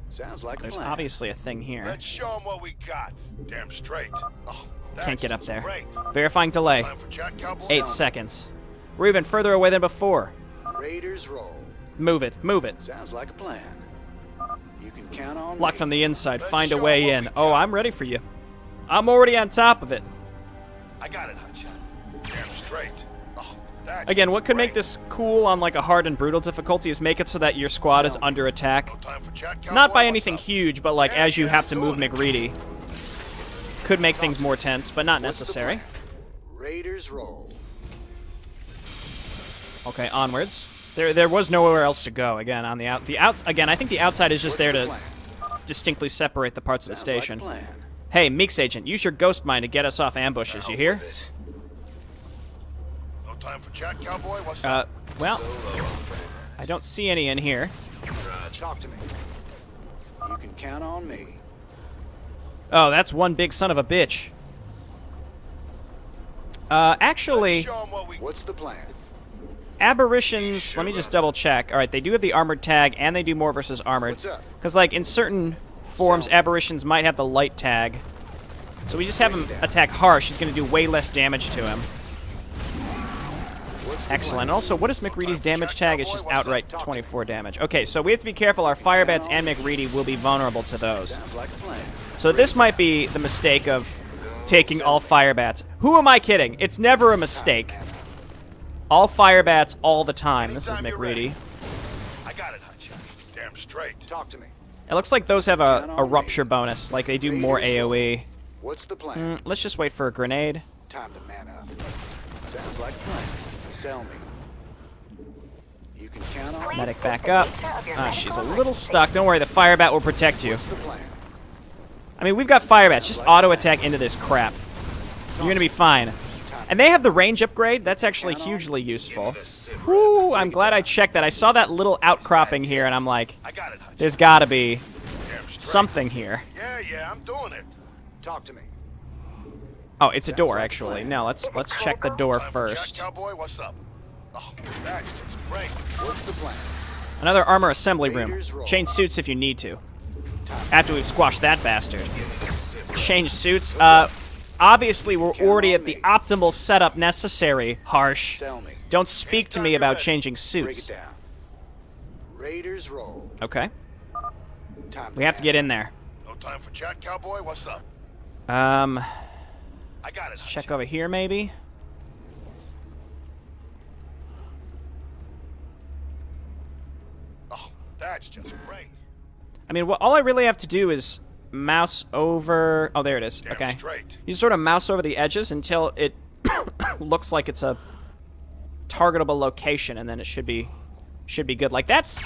Sounds like a There's plan. obviously a thing here. Let's show them what we got. Damn straight. Oh, that's Can't get up just there. Great. Verifying delay. Time for chat, cowboy. 8 seconds. We're even further away than before. Raiders roll. Move it, move it. Sounds like a plan. You can count on Locked me. from the inside, Let's find a show way 'em what in. we Oh, got. I'm ready for you. I'm already on top of it. I got it, hotshot. Damn straight. Oh, that's Again, just what could make great. this cool on like a hard and brutal difficulty is make it so that your squad is Sell. under attack. No time for chat, cowboy. Not by What's anything up? huge, but like Yeah, as you yeah, have to move doing it. McReady. Could make things more tense, but not What's the necessary. plan? Raiders roll. Okay, onwards. There was nowhere else to go. Again, on the outs. Again, I think the outside is just What's there the to plan? distinctly separate the parts of the Sounds like a station. plan. Hey, Meeks Agent, use your ghost mine to get us off ambushes. You hear? With it. No time for chat, cowboy. What's up? Well, Solo. I don't see any in here. Roger. Talk to me. You can count on me. Oh, that's one big son of a bitch. Actually, Show 'em what we What's the plan? aberrations. Let me just double check. All right, they do have the armored tag, and they do more versus armored. What's up? Because, like, in certain forms, Sound. aberrations might have the light tag. So we just have him attack harsh. He's going to do way less damage to him. What's the Excellent. plan? Also, what is McReady's damage tag? It's just outright 24 damage. Okay, so we have to be careful. Our Firebats and McReady will be vulnerable to those. Sounds like a plan. So this might be the mistake of taking all Firebats. Who am I kidding? It's never a mistake. All Firebats all the time. This is Anytime you're McReady. ready. I got it, hotshot. Damn straight. Talk to me. It looks like those have a rupture bonus. Like they do more AoE. What's the plan? Let's just wait for a grenade. Time to man up. Sounds like a plan. Sell me. You can count on me. Medic back up. Ah, she's a little stuck. Don't worry, the Firebat will protect you. What's the plan? I mean, we've got Firebats. Just auto attack into this crap. You're gonna be fine. And they have the range upgrade. That's actually hugely useful. The sit rep. Whew, I'm glad I checked that. I saw that little outcropping here, and I'm like, I got it, hotshot. there's gotta be Damn straight. something here. Yeah, I'm doing it. Talk to me. Oh, it's a Sounds door, like a actually. plan. No, let's check the door Time for chat, first. cowboy. What's up? Oh, that's just great. What's the plan? Another armor assembly room. Raiders roll. Change suits if you need to. Time. After we've squashed that bastard. The sit rep. Change suits. Obviously, we're already at the optimal setup necessary. Harsh. Sell me. Don't speak to me about changing Break it suits. down. Raiders roll. Okay. Time We have to get in there. No time for chat, cowboy. What's up? I got it. check over here, maybe. Oh, that's just great. I mean, all I really have to do is mouse over... Oh, there it is. Damn Okay. straight. You sort of mouse over the edges until it looks like it's a targetable location, and then it should be good. Like, that's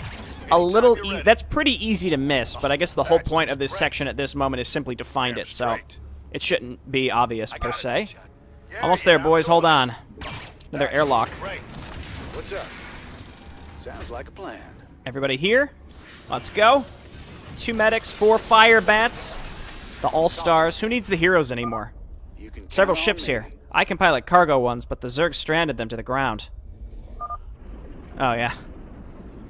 a little... you're ready. That's pretty easy to miss, but I guess the whole point of this section at this moment is simply to find Damn it, so straight. it shouldn't be obvious, I per got it, se. hotshot. Yeah, Almost there, I'm boys. doing Hold it. on. Another That's airlock. just great. What's up? Sounds like a plan. Everybody here? Let's go. 2 medics, 4 fire bats. The all-stars. Who needs the heroes anymore? You can count Several on ships me. here. I can pilot cargo ones, but the Zerg stranded them to the ground. Oh, yeah.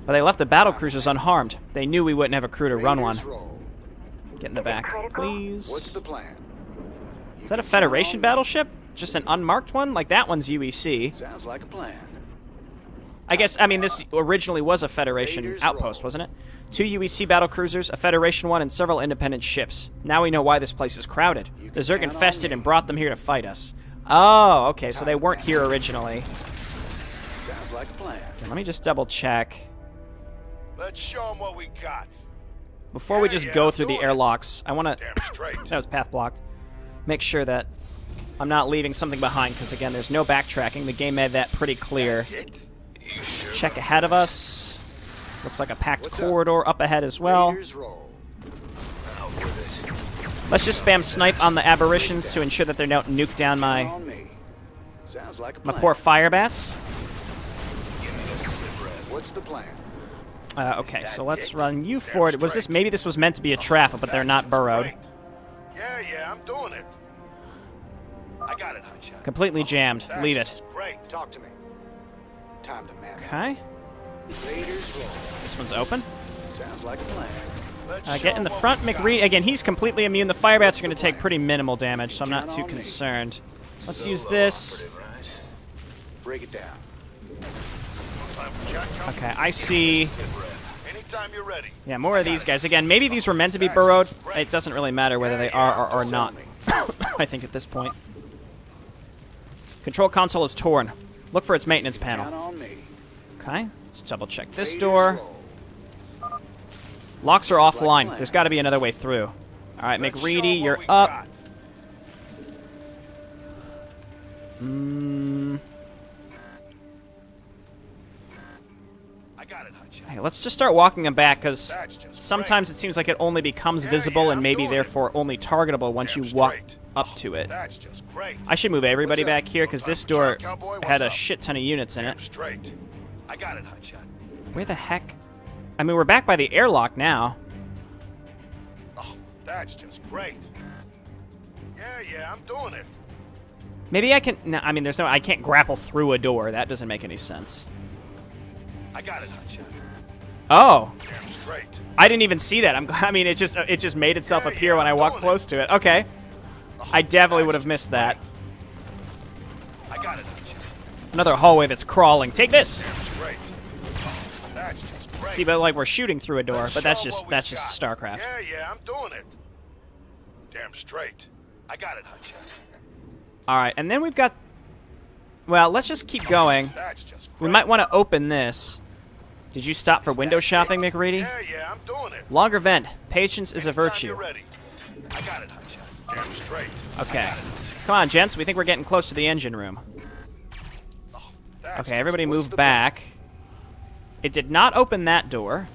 But they left the battle cruisers unharmed. They knew we wouldn't have a crew to run one. Raiders roll. Get in the back, please. What's the plan? Is that a Federation battleship? Just an unmarked one? Like, that one's UEC. Sounds like a plan. I guess, I mean, this originally was a Federation Raiders outpost, roll. wasn't it? 2 UEC battlecruisers, a Federation one, and several independent ships. Now we know why this place is crowded. You The can Zerg count on infested me. and brought them here to fight us. Oh, okay, so they weren't here originally. Sounds like a plan. Let me just double check. Let's show them what we got. Before we Yeah, just yeah, go I'm through the doing it. airlocks, I want to... Damn straight. That was path blocked. Make sure that I'm not leaving something behind, because again, there's no backtracking. The game made that pretty clear. It? You sure? Check ahead of us. Looks like a packed What's up? corridor up ahead as well. Raiders roll. Out with it. Let's just spam snipe on the aberrations to ensure that they don't nuke down my On me. Sounds like a my plan. poor fire bats. Give me a sit rep. What's the plan? Okay, so let's run you for it. Was this maybe this was meant to be a trap, but they're not burrowed. Great. Yeah, yeah, I'm doing it. I got it, Hotshot. Completely jammed. That's Leave it. just Great. Talk to me. Time to man up. Okay, Raiders roll. this one's open. Sounds like a plan. Let's Get show in the 'em what front, we got. McReed. Again, he's completely immune. The fire bats are going to take pretty minimal damage, so I'm not too concerned. Let's use Solo this. operative, right? Break it down. Time for check. Okay, I see. Sit rep. Anytime you're ready. Yeah, more of these guys. Again, maybe these were meant to be burrowed. It doesn't really matter whether they are or Sell not. me. I think at this point. Control console is torn. Look for its maintenance Count panel. on me. Okay, let's double check this Raiders door. roll. Locks are Like offline. plan. There's got to be another way through. All right, Let's show 'em McReady, what you're we up. got. I got it, Hotshot. Hey, let's just start walking them back, because That's just sometimes it seems like it only becomes Yeah, visible yeah, and I'm maybe doing it. therefore only targetable once you Damn walk straight. up to it. That's just great. I should move everybody What's up? back here, because this Time for door check, cowboy. What's had a up? shit ton of units in it. Damn straight. I got it, Hotshot. Where the heck? I mean, we're back by the airlock now. Oh, that's just great. Yeah, yeah, I'm doing it. Maybe I can... No, I mean, there's no... I can't grapple through a door. That doesn't make any sense. I got it, Hotshot. Oh! Damn straight. I didn't even see that. I mean, it just made itself Yeah, appear yeah, when I I'm walked doing close to it. Okay. Oh, I definitely that's would have just missed that. great. I got it, Hotshot. Another hallway that's crawling. Take this! Damn straight. Oh, that's just great. See, but like we're shooting through a door, Let's but that's show 'em just what we just got. StarCraft. Yeah, yeah, I'm doing it. Damn straight. I got it, Hotshot. All right, and then we've got... Well, let's just keep going. That's just great. We might want to open this. Did you stop for window shopping, McReady? Yeah, yeah, I'm doing it. Longer vent. Patience is a Anytime virtue. you're ready. I got it, Hotshot. Damn straight. Okay. I got it. Come on, gents. We think we're getting close to the engine room. Oh, that's Okay, everybody What's move the back. It did not open that door.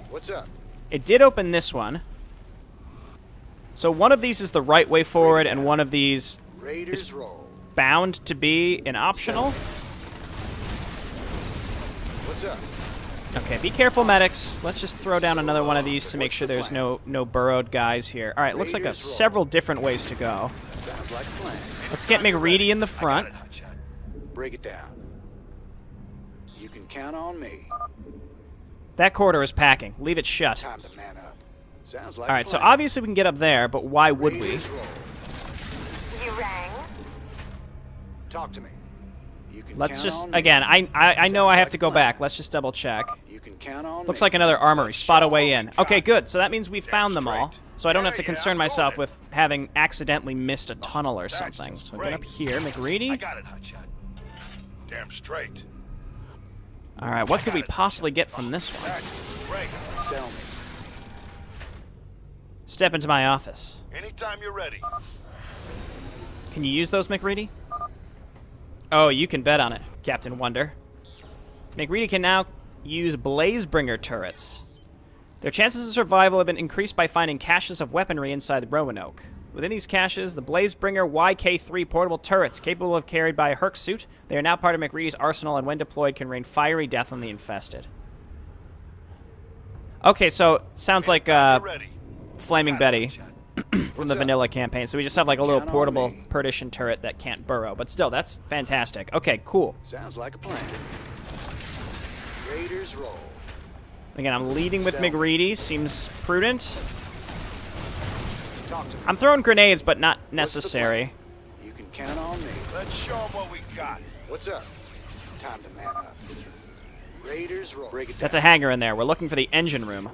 What's up? It did open this one. So one of these is the right way forward, and one of these Raiders roll. bound to be an optional. What's up? Okay, be careful, medics. Let's just throw down another one of these to make sure there's no burrowed guys here. All right, looks like Raiders roll. several different ways to go. Sounds like a plan. Let's get McReady in the front. I got it, Hotshot. Break it down. You can count on me. That corridor is packing. Leave it shut. Time to man up. Sounds like All a right, so plan. obviously we can get up there, but why would we? Raiders roll. You rang? Talk to me. You can Let's count just on me. again. I know I have like to a go plan. back. Let's just double check. You can count on Looks me. like another armory. Spot a way in. Okay, good. So that means we've found them all. straight. So I don't have to Yeah, concern I'm doing myself it. with having accidentally missed a tunnel or that's something. just So get up great. here, I McReady. got it, Hotshot. Damn straight. All right, what could got we it. possibly get from this one? That's great. Sell me. Step into my office. Anytime you're ready. Can you use those, McReady? Oh, you can bet on it, Captain Wonder. McReady can now use Blazebringer turrets. Their chances of survival have been increased by finding caches of weaponry inside the Roanoke. Within these caches, the Blazebringer YK3 portable turrets, capable of carried by a Herc suit, they are now part of McReady's arsenal and when deployed can rain fiery death on the infested. Okay, so sounds like You're ready. Flaming Got it, Betty Hotshot. from the up? vanilla campaign. So we just have like a little Count on portable me. perdition turret that can't burrow. But still, that's fantastic. Okay, cool. Sounds like a plan. Raiders roll. Again, I'm leading with Sell. McReady. Seems prudent. Talk to me. I'm throwing grenades, but not What's the necessary. plan? You can count on me. Let's show them what we got. What's up? Time to man up. Raiders roll. Break it down. That's a hangar in there. We're looking for the engine room.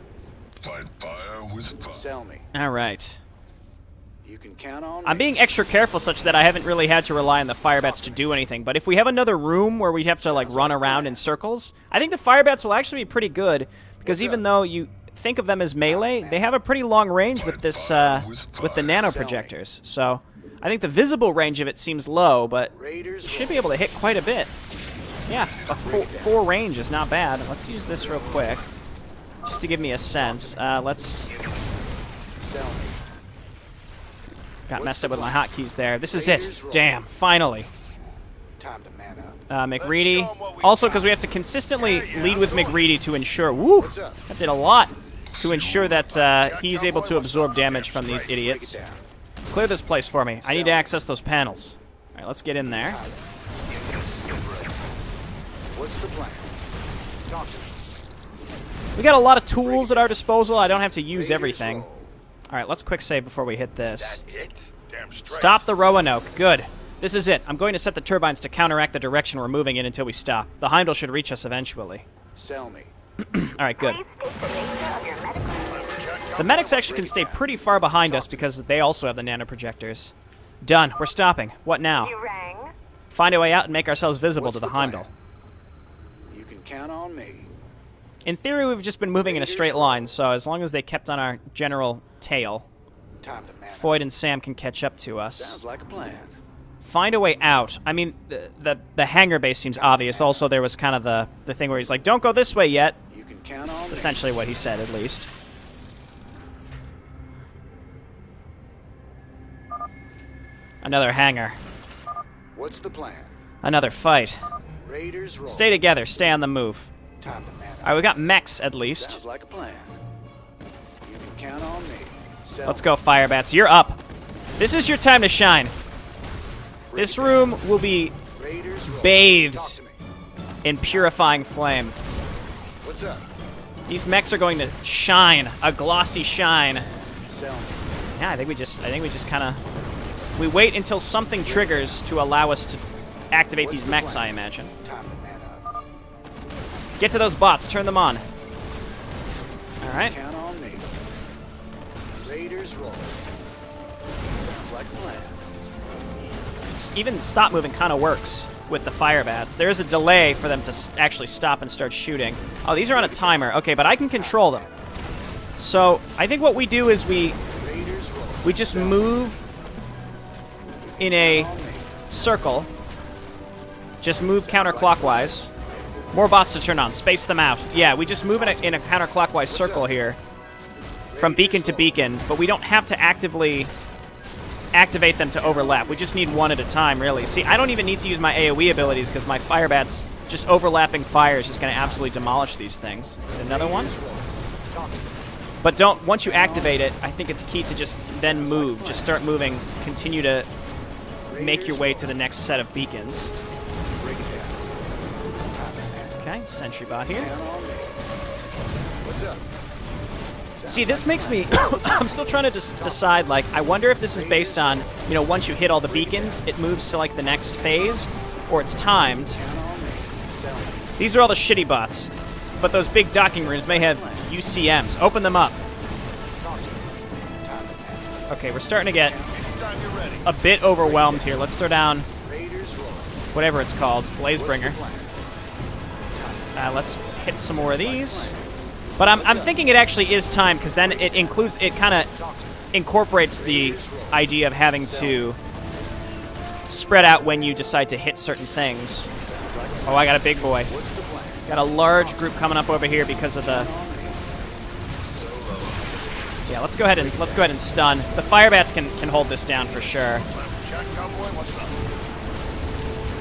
Fight fire with fire. Sell me. All right. You can count on I'm me. being extra careful such that I haven't really had to rely on the fire bats to do anything. But if we have another room where we have to like run around in circles, I think the fire bats will actually be pretty good because even though you think of them as melee, they have a pretty long range with this with the nano projectors. So I think the visible range of it seems low, but you should be able to hit quite a bit. Yeah, a 4 range is not bad. Let's use this real quick just to give me a sense. Let's. Sell me. Got messed up with my hotkeys there. This is it. Damn, finally. Time to man up. McReady. Also, because we have to consistently lead with McReady to ensure... Woo! That did a lot. To ensure that he's able to absorb damage from these idiots. Clear this place for me. I need to access those panels. Alright, let's get in there. What's the plan? Talk to me. We got a lot of tools at our disposal. I don't have to use everything. Alright, let's quick save before we hit this. It? Damn straight. Stop the Roanoke. Good. This is it. I'm going to set the turbines to counteract the direction we're moving in until we stop. The Heimdall should reach us eventually. Sell me. Alright, good. Please state the nature of your medical. The medics actually can stay pretty far behind us because they also have the nanoprojectors. Done. We're stopping. What now? You rang. Find a way out and make ourselves visible What's to the the plan? Heimdall. You can count on me. In theory, we've just been moving in a straight line, so as long as they kept on our general tail, Time to man up. Foyd and Sam can catch up to us. Sounds like a plan. Find a way out. I mean, the hangar base seems obvious. Also, there was kind of the thing where he's like, don't go this way yet. You can count on That's me. essentially what he said, at least. Another hangar. What's the plan? Another fight. Raiders roll. Stay together. Stay on the move. Time to man up. Alright, we got mechs, at least. Sounds like a plan. You can count on me. Sell Let's go, Firebats. You're up. This is your time to shine. This room will be Raiders roll. bathed Talk to me. in purifying flame. What's up? These mechs are going to shine, a glossy shine. Sell me. Yeah, I think we just kind of we wait until something triggers to allow us to activate What's these the mechs, plan? I imagine. Time to man up. Get to those bots, turn them on. All right. Count on me. Raiders roll. Sounds like a plan. Even stop moving kind of works with the fire bats. There is a delay for them to actually stop and start shooting. Oh, these are on a timer. Okay, but I can control them. So I think what we do is we Raiders roll. just move in a On me. circle. Just move counterclockwise. More bots to turn on. Space them out. Yeah, we just move in a counterclockwise circle here from beacon to beacon, but we don't have to actively activate them to overlap. We just need one at a time, really. See, I don't even need to use my AoE abilities because my firebats, just overlapping fire is just going to absolutely demolish these things. Another one? Talk to me. But don't, once you activate it, I think it's key to just then move. Just start moving. Continue to make your way to the next set of beacons. Break it down. Time to man up. Okay, sentry bot here. Count on me. What's up? See, this makes me... I'm still trying to decide, like, I wonder if this is based on, you know, once you hit all the beacons, it moves to, like, the next phase, or it's timed. Count on me. Sell me. These are all the shitty bots, but those big docking rooms may have UCMs. Open them up. Talk to me. Time to man up. Okay, we're starting to get Anytime you're ready. a bit overwhelmed here. Let's throw down Raiders roll. whatever it's called, What's the Blazebringer. plan? Let's hit some more of these. But I'm thinking it actually is time, because then it includes, it kind of incorporates the idea of having to spread out when you decide to hit certain things. Oh, I got a big boy. What's the plan? Got a large group coming up over here because of the... Yeah, let's go ahead and stun. The firebats can hold this down for sure. Jack Cowboy, what's up?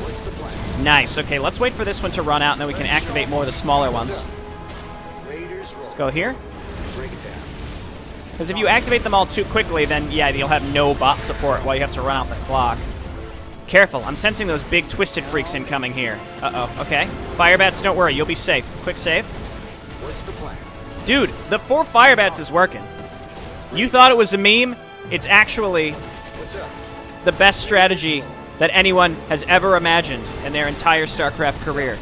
What's the plan? Nice. Okay, let's wait for this one to run out, and then we can activate more of the smaller ones. Raiders roll. Let's go here. Break it down. Because if you activate them all too quickly, then yeah, you'll have no bot support while you have to run out the clock. Careful, I'm sensing those big twisted freaks incoming here. Uh-oh, okay. Firebats, don't worry, you'll be safe. Quick save. What's the plan? Dude, the 4 firebats is working. You thought it was a meme? It's actually What's up? the best strategy that anyone has ever imagined in their entire StarCraft career.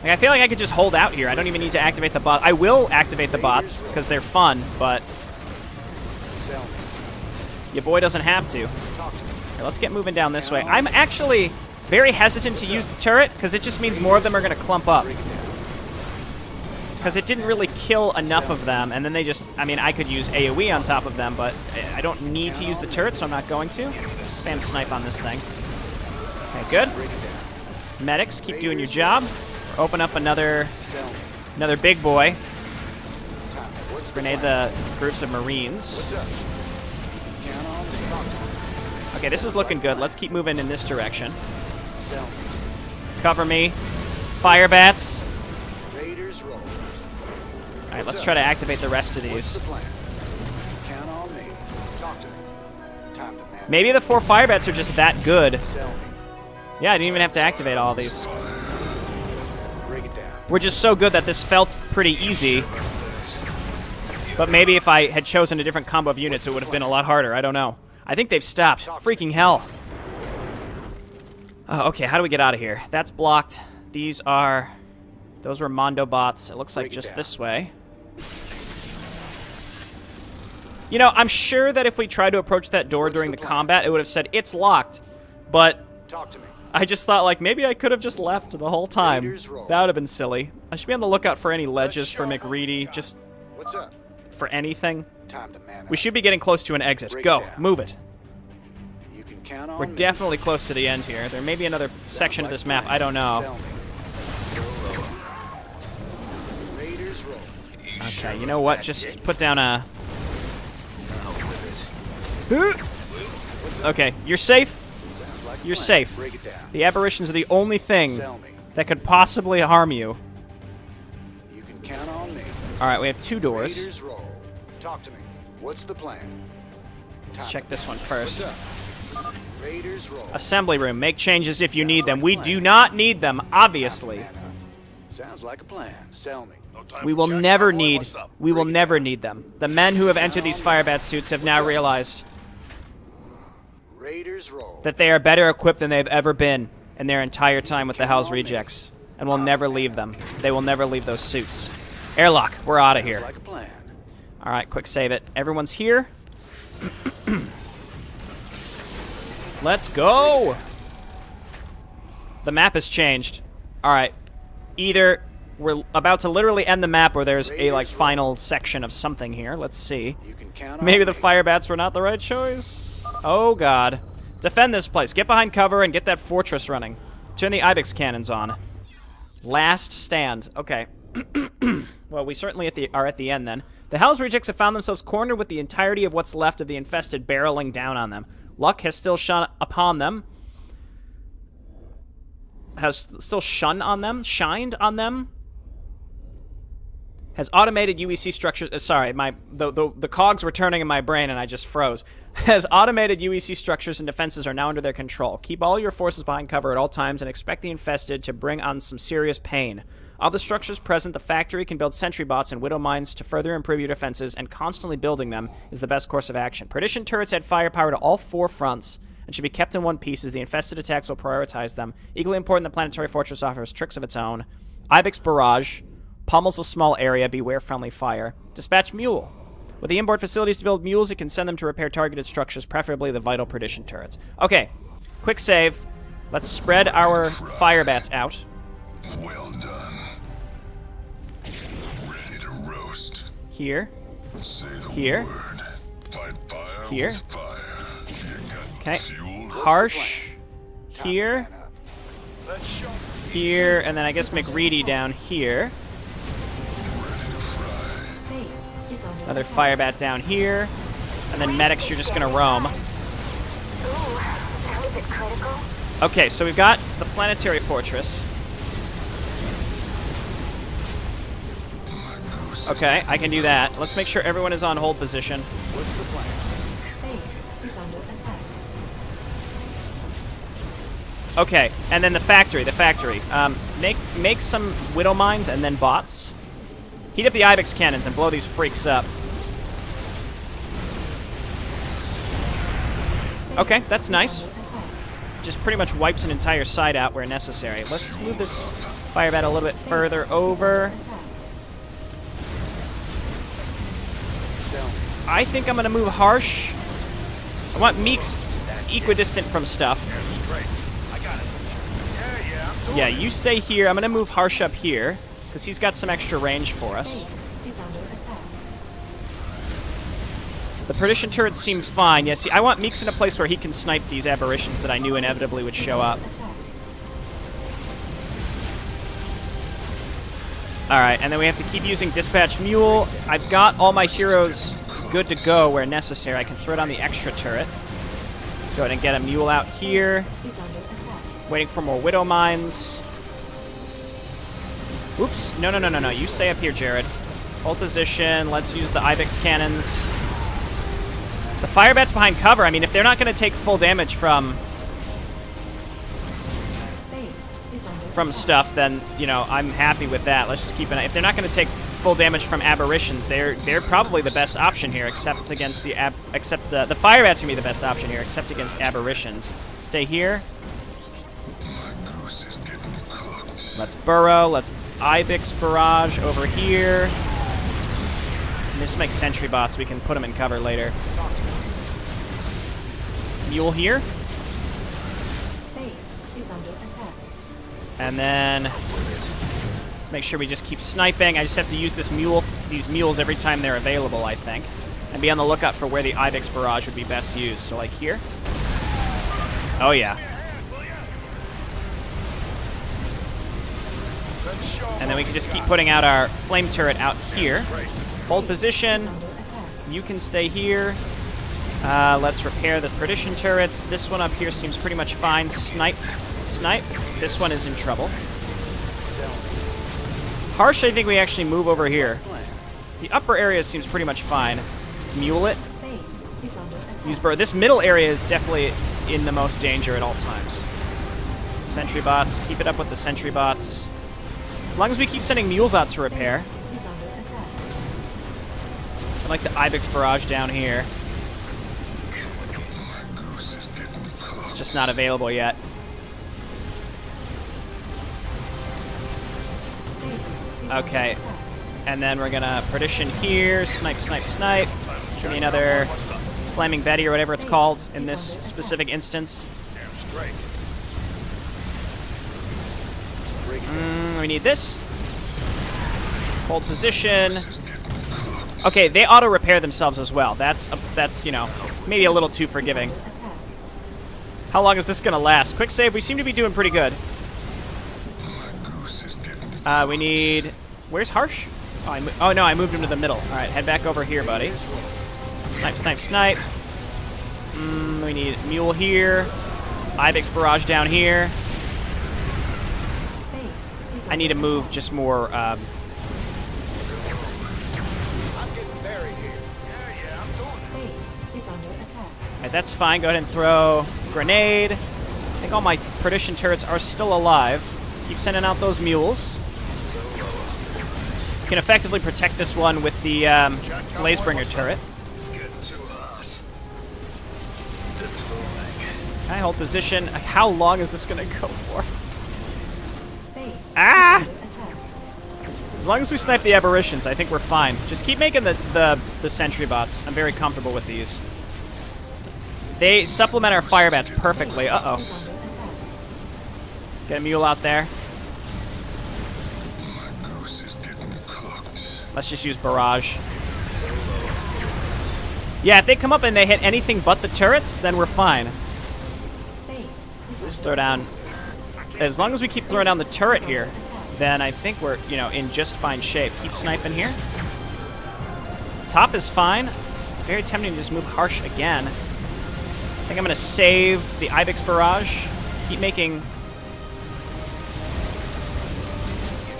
Like, I feel like I could just hold out here. I don't even need to activate the bot. I will activate the bots because they're fun, but your boy doesn't have to. Here, let's get moving down this way. I'm actually very hesitant to use the turret because it just means more of them are going to clump up. Because it didn't really kill enough of them, and then they just, I mean, I could use AoE on top of them, but I don't need to use the turret, so I'm not going to. Spam snipe on this thing. Okay, good. Medics, keep doing your job. Open up another big boy. Grenade the groups of Marines. Okay, this is looking good. Let's keep moving in this direction. Cover me. Fire bats. Alright, let's try to activate the rest of these. Maybe the 4 fire bats are just that good. Yeah, I didn't even have to activate all of these. We're just so good that this felt pretty easy. But maybe if I had chosen a different combo of units, it would have been a lot harder. I don't know. I think they've stopped. Freaking hell. Okay, how do we get out of here? That's blocked. Those were Mondo bots. It looks like just this way. You know, I'm sure that if we tried to approach that door during the combat, it would have said, it's locked. But I just thought, like, maybe I could have just left the whole time. That would have been silly. I should be on the lookout for any ledges for McReady, just for anything. We should be getting close to an exit. Go, move it. We're definitely close to the end here. There may be another section of this map, I don't know. Okay, you know what? Just put down a... Okay, you're safe. You're safe. The aberrations are the only thing that could possibly harm you. Alright, we have 2 doors. Talk to me. What's the plan? Let's check this one first. Assembly room. Make changes if you need them. We do not need them, obviously. Sounds like a plan. Sell me. We will never need them. The men who have entered these firebat suits have now realized that they are better equipped than they've ever been in their entire time with the Hell's Rejects, and will never leave them. They will never leave those suits. Airlock, we're out of here. Alright, quick save it. Everyone's here. Let's go! The map has changed. Alright. Either we're about to literally end the map or there's a, like, final section of something here. Let's see. Maybe the firebats were not the right choice. Oh, God. Defend this place. Get behind cover and get that fortress running. Turn the Ibex cannons on. Last stand. Okay. Well, we certainly are at the end, then. The Hell's Rejects have found themselves cornered with the entirety of what's left of the infested barreling down on them. Luck has still shone upon them. Shined on them. Has automated UEC structures... sorry, the cogs were turning in my brain and I just froze. Has automated UEC structures and defenses are now under their control. Keep all your forces behind cover at all times and expect the infested to bring on some serious pain. Of the structures present, the factory can build sentry bots and widow mines to further improve your defenses, and constantly building them is the best course of action. Perdition turrets add firepower to all 4 fronts and should be kept in one piece as the infested attacks will prioritize them. Equally important, the planetary fortress offers tricks of its own. Ibex barrage pummels a small area. Beware friendly fire. Dispatch mule. With the inboard facilities to build mules, you can send them to repair targeted structures, preferably the vital perdition turrets. Okay, quick save. Let's spread our firebats out. Well done. Ready to roast. Here. Say the Here. word. Fight fire Here. with fire. You got Okay. fuel. Harsh. Here. Here, and then I guess McReady down here. Base is under Another attack. firebat down here. And then medics, you're just gonna roam. Ooh, that was it critical? Okay, so we've got the planetary fortress. Okay, I can do that. Let's make sure everyone is on hold position. What's the plan? Base is under attack. Okay, and then the factory. Make some widow mines and then bots. Heat up the Ibex cannons and blow these freaks up. Okay, that's nice. Under attack. Just pretty much wipes an entire side out where necessary. Let's just move this fire bat a little bit further over. Attack. Sell me. I think I'm going to move Harsh. I want Meeks equidistant from stuff. Great. I got it. Yeah, I'm doing Yeah, you stay here. I'm going to move Harsh up here, because he's got some extra range for us. Base is under attack. The Perdition turrets seem fine. Yeah, see, I want Meeks in a place where he can snipe these aberrations that I knew inevitably would show up. Attack. Alright, and then we have to keep using Dispatch Mule. I've got all my heroes good to go where necessary. I can throw down the extra turret. Let's go ahead and get a Mule out here. Is under attack. Waiting for more Widow Mines. Oops. No. You stay up here, Jared. Hold position. Let's use the Ibex cannons. The fire bats behind cover. I mean, if they're not going to take full damage from Base is under attack. stuff, then, you know, I'm happy with that. Let's just keep an eye. If they're not going to take full damage from aberrations, they're probably the best option here, except against the the fire bats gonna be the best option here, except against aberrations. Stay here. My goose is getting cooked. Let's burrow. Let's Ibex barrage over here. And this makes sentry bots. We can put them in cover later. Mule here, Base is under attack. and then let's make sure we just keep sniping. I just have to use these mules every time they're available, I think, and be on the lookout for where the Ibex barrage would be best used. So like here. Oh yeah. And then we can just keep putting out our flame turret out here. Hold position. Is under attack. You can stay here. Let's repair the Perdition turrets. This one up here seems pretty much fine. Snipe. This one is in trouble. Sell me. Harsh, I think we actually move over here. Plan. The upper area seems pretty much fine. Let's mule it. Base is under attack. Use burrow. This middle area is definitely in the most danger at all times. Sentry bots. Keep it up with the sentry bots. As long as we keep sending mules out to repair. Base is under attack. I'd like the Ibex barrage down here. My goose is getting cooked. It's just not available yet. Base is Okay. under attack. And then we're gonna Perdition here. Snipe. Give me another Flaming Betty or whatever it's called in this specific instance. Damn straight. Break it. We need this. Hold position. Okay, they auto repair themselves as well. That's you know, maybe a little too forgiving. Under attack. How long is this gonna last? Quick save. We seem to be doing pretty good. My goose is getting We need. Where's Harsh? Oh no, I moved him to the middle. All right, head back over here, buddy. Snipe. We need Mule here. Ibex barrage down here. Base is I need to under move attack. just more. I'm getting buried here. Yeah, I'm doing it. Base is under attack. Alright, that's fine. Go ahead and throw grenade. I think all my Perdition turrets are still alive. Keep sending out those mules. You can effectively protect this one with the Blazebringer turret. It's getting too hot. Deploying. Can I hold position? How long is this going to go for? Base Ah! is under attack. As long as we snipe the aberrations, I think we're fine. Just keep making the sentry bots. I'm very comfortable with these. They supplement our fire bats perfectly. Uh-oh. Is under attack. Get a mule out there. my goose is getting cooked. Let's just use barrage. Yeah, if they come up and they hit anything but the turrets, then we're fine. Base is Just under throw down. As long as we keep throwing down the turret here, then I think we're, you know, in just fine shape. Keep sniping here. Top is fine. It's very tempting to just move Harsh again. I think I'm going to save the Ibex barrage. Keep making.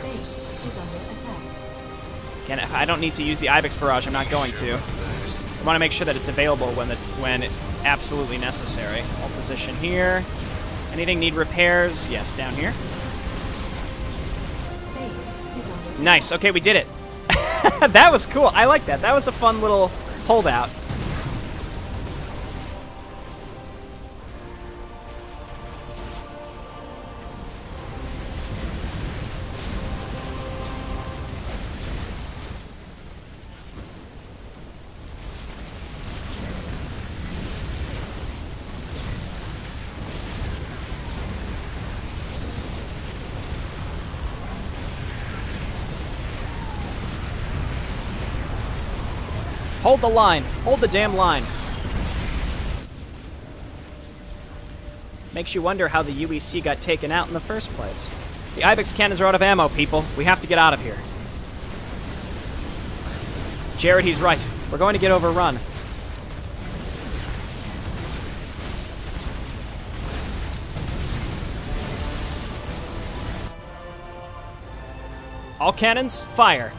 Base is under attack. Again, I don't need to use the Ibex barrage. I'm not going to. I want to make sure that it's available when absolutely necessary. Hold position here. Anything need repairs? Yes, down here. Base is under Nice. Okay, we did it. That was cool. I like that. That was a fun little holdout. Hold the line. Hold the damn line. Makes you wonder how the UEC got taken out in the first place. The Ibex cannons are out of ammo, people. We have to get out of here. Jared, he's right. We're going to get overrun. All cannons, fire.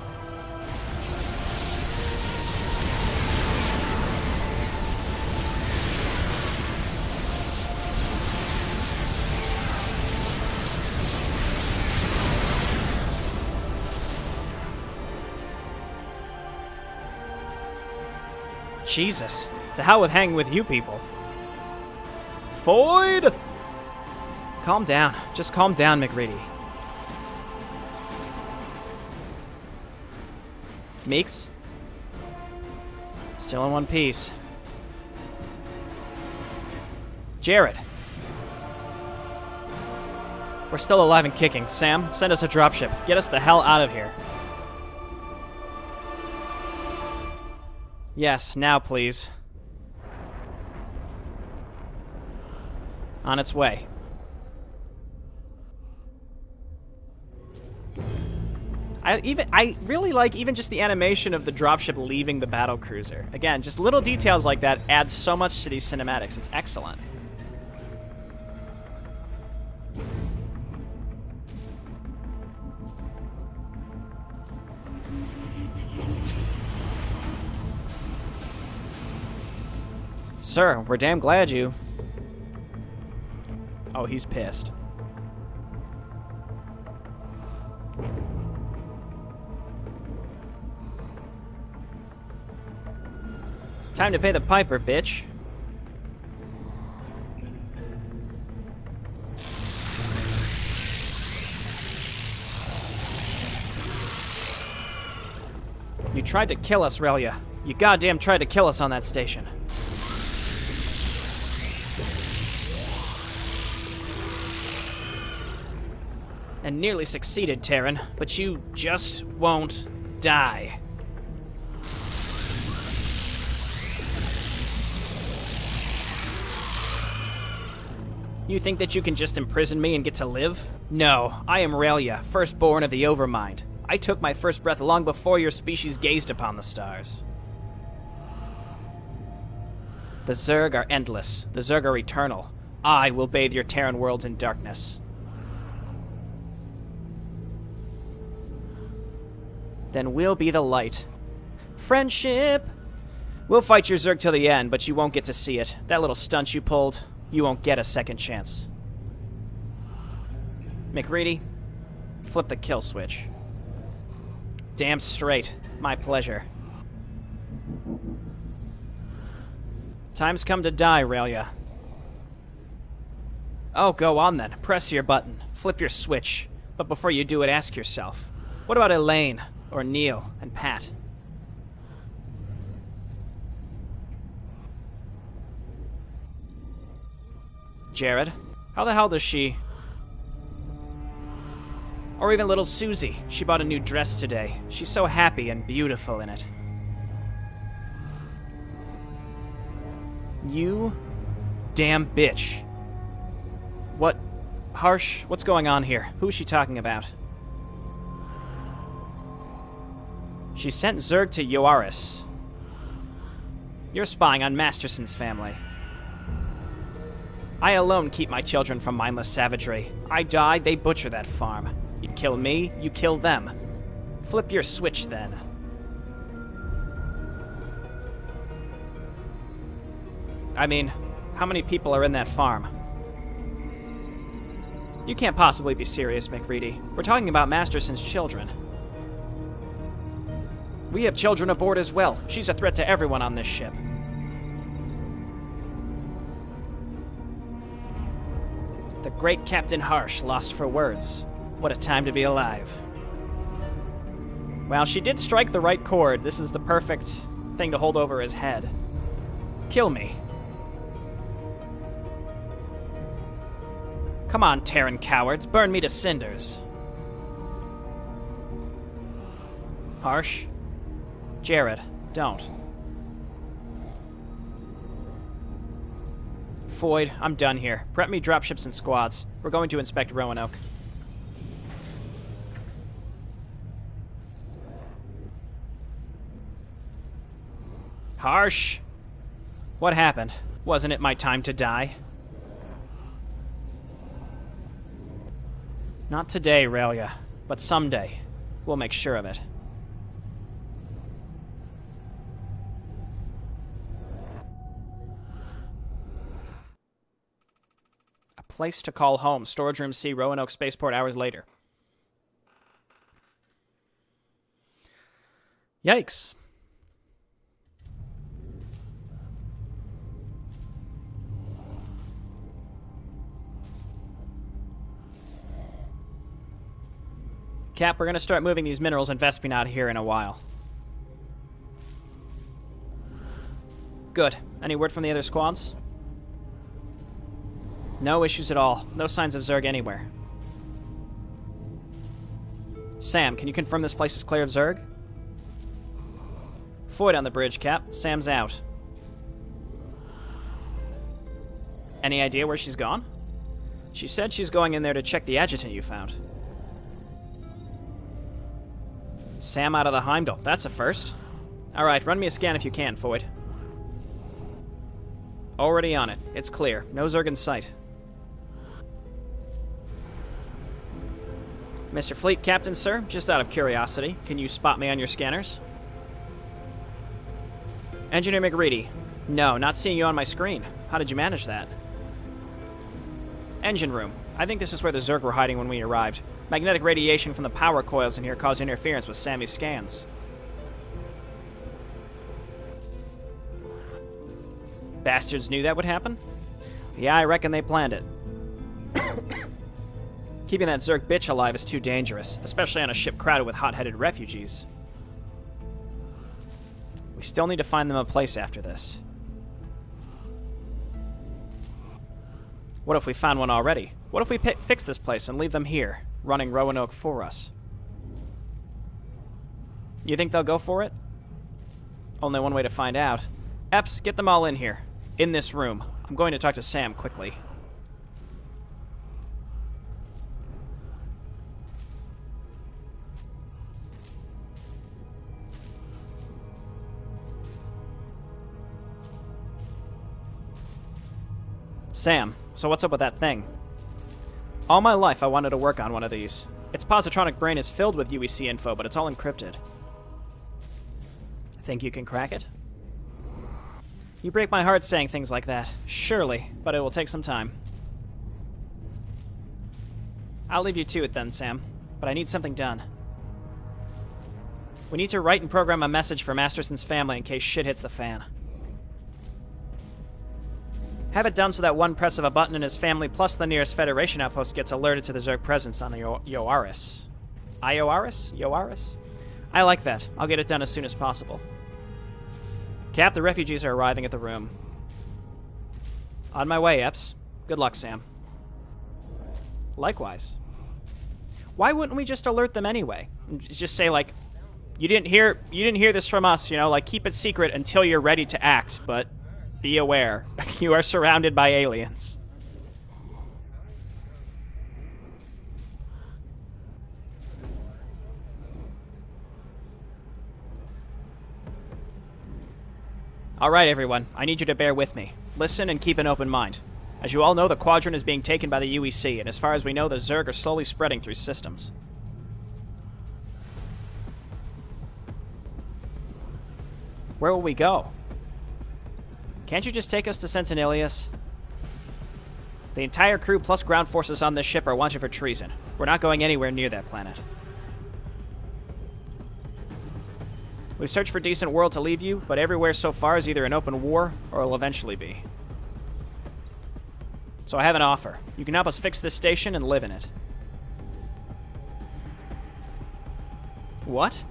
Jesus. To hell with hanging with you people. Foyd! Calm down. Just calm down, McReady. Meeks? Still in one piece. Jared. We're still alive and kicking. Sam, send us a dropship. Get us the hell out of here. Yes, now please. On its way. I really like even just the animation of the dropship leaving the battlecruiser. Again, just little details like that add so much to these cinematics. It's excellent. Sir, we're damn glad you... Oh, he's pissed. Time to pay the piper, bitch. You tried to kill us, Relia. You goddamn tried to kill us on that station. And nearly succeeded, Terran, but you just won't die. You think that you can just imprison me and get to live? No, I am Relia, firstborn of the Overmind. I took my first breath long before your species gazed upon the stars. The Zerg are endless. The Zerg are eternal. I will bathe your Terran worlds in darkness. Then we'll be the light. Friendship! We'll fight your Zerg till the end, but you won't get to see it. That little stunt you pulled, you won't get a second chance. McReady, flip the kill switch. Damn straight. My pleasure. Time's come to die, Relia. Oh, go on then. Press your button. Flip your switch. But before you do it, ask yourself, what about Elaine, or Neil, and Pat? Jared, how the hell does she... Or even little Susie. She bought a new dress today. She's so happy and beautiful in it. You damn bitch. What? Harsh? What's going on here? Who's she talking about? She sent Zerg to Yoaris. You're spying on Masterson's family. I alone keep my children from mindless savagery. I die, they butcher that farm. You kill me, you kill them. Flip your switch, then. I mean, how many people are in that farm? You can't possibly be serious, McReady. We're talking about Masterson's children. We have children aboard as well. She's a threat to everyone on this ship. The great Captain Harsh lost for words. What a time to be alive. Well, she did strike the right chord. This is the perfect thing to hold over his head. Kill me. Come on, Terran cowards. Burn me to cinders. Harsh. Jared, don't. Foyd, I'm done here. Prep me dropships and squads. We're going to inspect Roanoke. Harsh. What happened? Wasn't it my time to die? Not today, Raelia, but someday. We'll make sure of it. A place to call home. Storage room C, Roanoke Spaceport, hours later. Yikes. Cap, we're going to start moving these minerals and Vespine out of here in a while. Good. Any word from the other squads? No issues at all. No signs of Zerg anywhere. Sam, can you confirm this place is clear of Zerg? Foyd on the bridge, Cap. Sam's out. Any idea where she's gone? She said she's going in there to check the adjutant you found. Sam out of the Heimdall. That's a first. Alright, run me a scan if you can, Foyd. Already on it. It's clear. No Zerg in sight. Mr. Fleet Captain, sir, just out of curiosity, can you spot me on your scanners? Engineer McReady. No, not seeing you on my screen. How did you manage that? Engine room. I think this is where the Zerg were hiding when we arrived. Magnetic radiation from the power coils in here caused interference with Sammy's scans. Bastards knew that would happen? Yeah, I reckon they planned it. Keeping that Zerg bitch alive is too dangerous, especially on a ship crowded with hot-headed refugees. We still need to find them a place after this. What if we found one already? What if we fix this place and leave them here, running Roanoke for us? You think they'll go for it? Only one way to find out. Epps, get them all in here. In this room. I'm going to talk to Sam quickly. Sam, so what's up with that thing? All my life I wanted to work on one of these. Its positronic brain is filled with UEC info, but it's all encrypted. Think you can crack it? You break my heart saying things like that. Surely, but it will take some time. I'll leave you to it then, Sam. But I need something done. We need to write and program a message for Masterson's family in case shit hits the fan. Have it done so that one press of a button and his family plus the nearest Federation outpost gets alerted to the Zerg presence on the Yoaris. Ioaris? Yoaris? I like that. I'll get it done as soon as possible. Cap, the refugees are arriving at the room. On my way, Epps. Good luck, Sam. Likewise. Why wouldn't we just alert them anyway? Just say, like, you didn't hear this from us, you know, like, keep it secret until you're ready to act, but be aware. You are surrounded by aliens. Alright, everyone. I need you to bear with me. Listen and keep an open mind. As you all know, the Quadrant is being taken by the UEC, and as far as we know, the Zerg are slowly spreading through systems. Where will we go? Can't you just take us to Sentinelius? The entire crew plus ground forces on this ship are wanted for treason. We're not going anywhere near that planet. We've searched for a decent world to leave you, but everywhere so far is either an open war or will eventually be. So I have an offer. You can help us fix this station and live in it. What?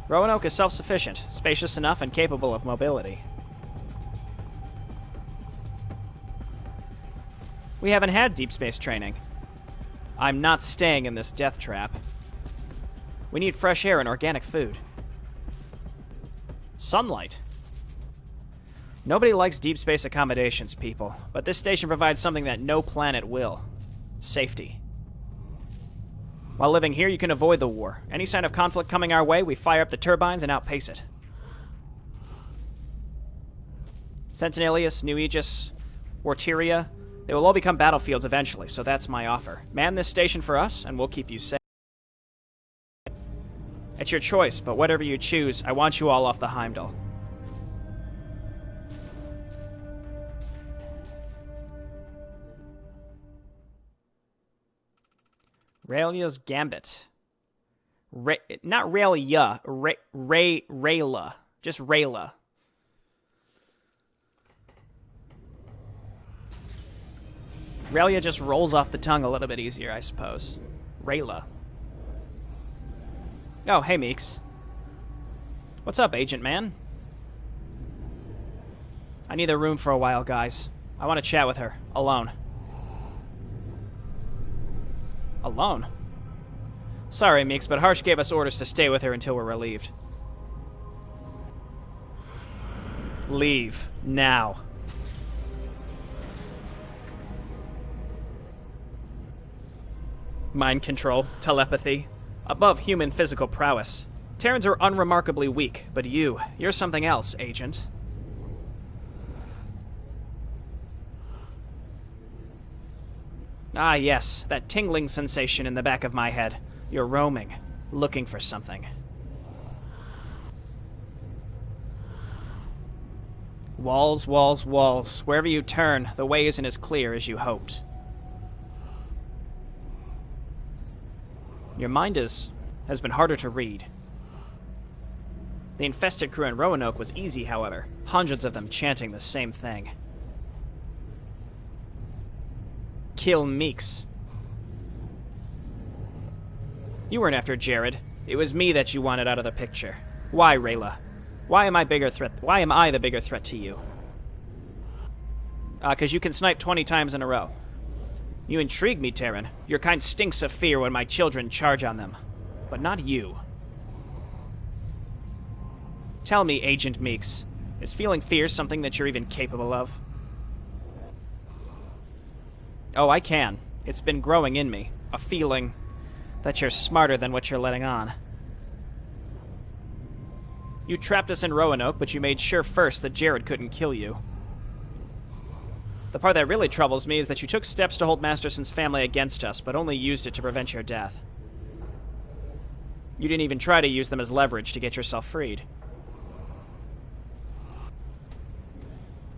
Roanoke is self-sufficient, spacious enough, and capable of mobility. We haven't had deep space training. I'm not staying in this death trap. We need fresh air and organic food. Sunlight. Nobody likes deep space accommodations, people, but this station provides something that no planet will. Safety. While living here, you can avoid the war. Any sign of conflict coming our way, we fire up the turbines and outpace it. Sentinelius, New Aegis, Warteria, they will all become battlefields eventually, so that's my offer. Man this station for us, and we'll keep you safe. It's your choice, but whatever you choose, I want you all off the Heimdall. Raelia's Gambit. Not Railia. Rayla. Just Rayla. Railia just rolls off the tongue a little bit easier, I suppose. Rayla. Oh, hey, Meeks. What's up, Agent Man? I need the room for a while, guys. I want to chat with her. Alone. Alone? Sorry, Meeks, but Harsh gave us orders to stay with her until we're relieved. Leave. Now. Mind control, telepathy, above human physical prowess. Terrans are unremarkably weak, but you're something else, Agent. Ah, yes, that tingling sensation in the back of my head. You're roaming, looking for something. Walls, walls, walls. Wherever you turn, the way isn't as clear as you hoped. Your mind has been harder to read. The infested crew in Roanoke was easy, however. Hundreds of them chanting the same thing. Kill Meeks. You weren't after Jared. It was me that you wanted out of the picture. Why, Rayla? Why am I the bigger threat to you? 'Cause you can snipe 20 times in a row. You intrigue me, Terran. Your kind stinks of fear when my children charge on them. But not you. Tell me, Agent Meeks, is feeling fear something that you're even capable of? Oh, I can. It's been growing in me. A feeling that you're smarter than what you're letting on. You trapped us in Roanoke, but you made sure first that Jared couldn't kill you. The part that really troubles me is that you took steps to hold Masterson's family against us, but only used it to prevent your death. You didn't even try to use them as leverage to get yourself freed.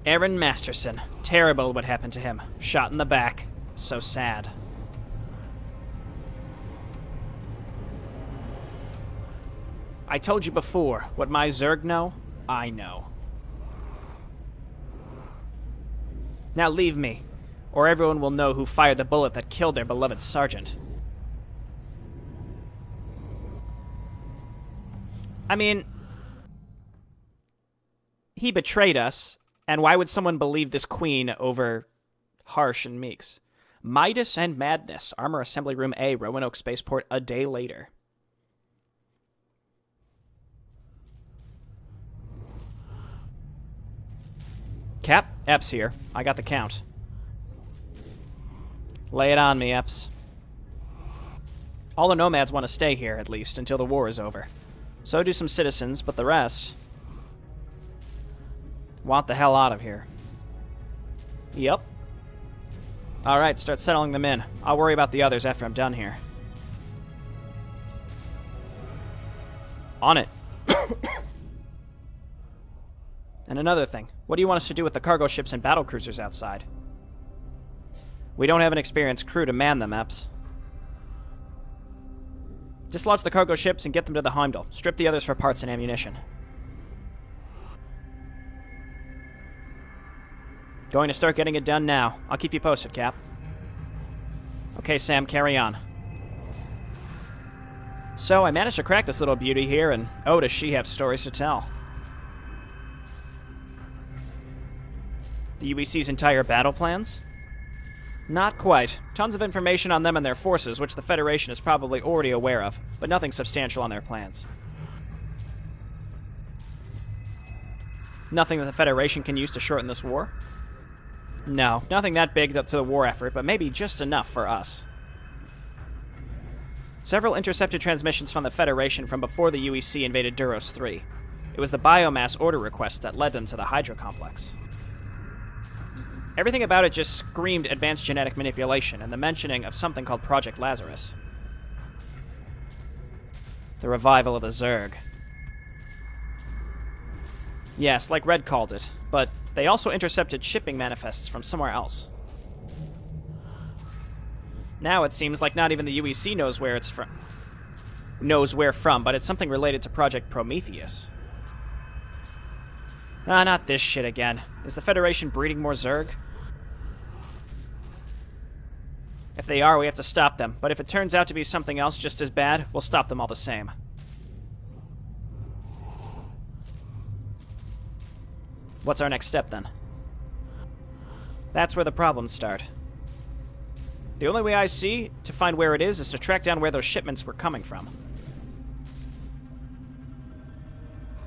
Aaron Masterson. Terrible what happened to him. Shot in the back. So sad. I told you before, what my Zerg know, I know. Now leave me, or everyone will know who fired the bullet that killed their beloved sergeant. I mean, he betrayed us, and why would someone believe this queen over Harsh and Meeks? Midas and Madness, Armor Assembly Room A, Roanoke Spaceport, a day later. Cap, Epps here. I got the count. Lay it on me, Epps. All the nomads want to stay here, at least, until the war is over. So do some citizens, but the rest want the hell out of here. Yep. Alright, start settling them in. I'll worry about the others after I'm done here. On it. And another thing, what do you want us to do with the cargo ships and battlecruisers outside? We don't have an experienced crew to man them, Epps. Dislodge the cargo ships and get them to the Heimdall. Strip the others for parts and ammunition. Going to start getting it done now. I'll keep you posted, Cap. Okay, Sam, carry on. So, I managed to crack this little beauty here, and oh, does she have stories to tell. The UEC's entire battle plans? Not quite. Tons of information on them and their forces, which the Federation is probably already aware of, but nothing substantial on their plans. Nothing that the Federation can use to shorten this war? No, nothing that big to the war effort, but maybe just enough for us. Several intercepted transmissions from the Federation from before the UEC invaded Duros 3. It was the biomass order request that led them to the Hydra complex. Everything about it just screamed advanced genetic manipulation and the mentioning of something called Project Lazarus. The revival of the Zerg. Yes, like Red called it, but they also intercepted shipping manifests from somewhere else. Now it seems like not even the UEC knows where it's from. Knows where from, but it's something related to Project Prometheus. Ah, not this shit again. Is the Federation breeding more Zerg? If they are, we have to stop them, but if it turns out to be something else just as bad, we'll stop them all the same. What's our next step, then? That's where the problems start. The only way I see to find where it is to track down where those shipments were coming from.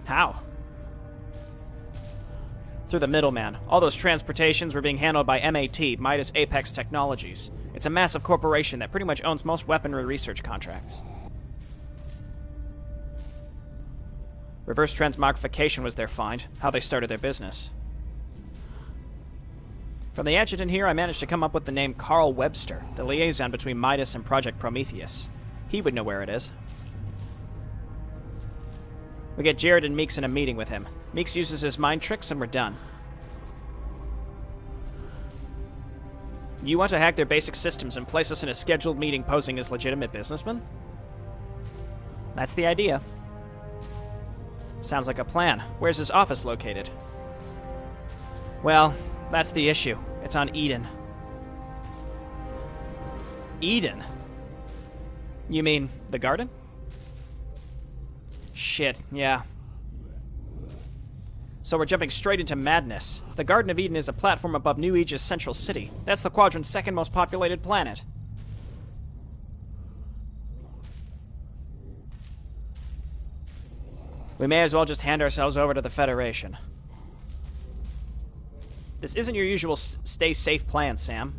How? Through the middleman. All those transportations were being handled by MAT, Midas Apex Technologies. It's a massive corporation that pretty much owns most weaponry research contracts. Reverse transmogrification was their find, how they started their business. From the adjutant here, I managed to come up with the name Carl Webster, the liaison between Midas and Project Prometheus. He would know where it is. We get Jared and Meeks in a meeting with him. Meeks uses his mind tricks and we're done. You want to hack their basic systems and place us in a scheduled meeting posing as legitimate businessmen? That's the idea. Sounds like a plan. Where's his office located? Well, that's the issue. It's on Eden. Eden? You mean the garden? Shit, yeah. So we're jumping straight into madness. The Garden of Eden is a platform above New Aegis Central City. That's the Quadrant's second most populated planet. We may as well just hand ourselves over to the Federation. This isn't your usual stay safe plan, Sam.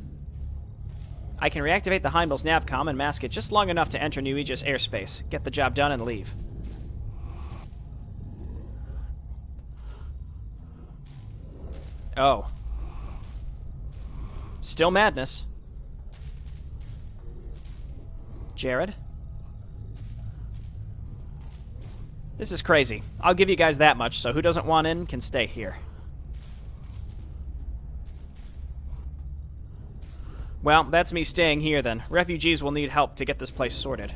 I can reactivate the Heimbel's Navcom and mask it just long enough to enter New Aegis airspace, get the job done, and leave. Oh. Still madness. Jared? This is crazy. I'll give you guys that much, so who doesn't want in can stay here. Well, that's me staying here then. Refugees will need help to get this place sorted.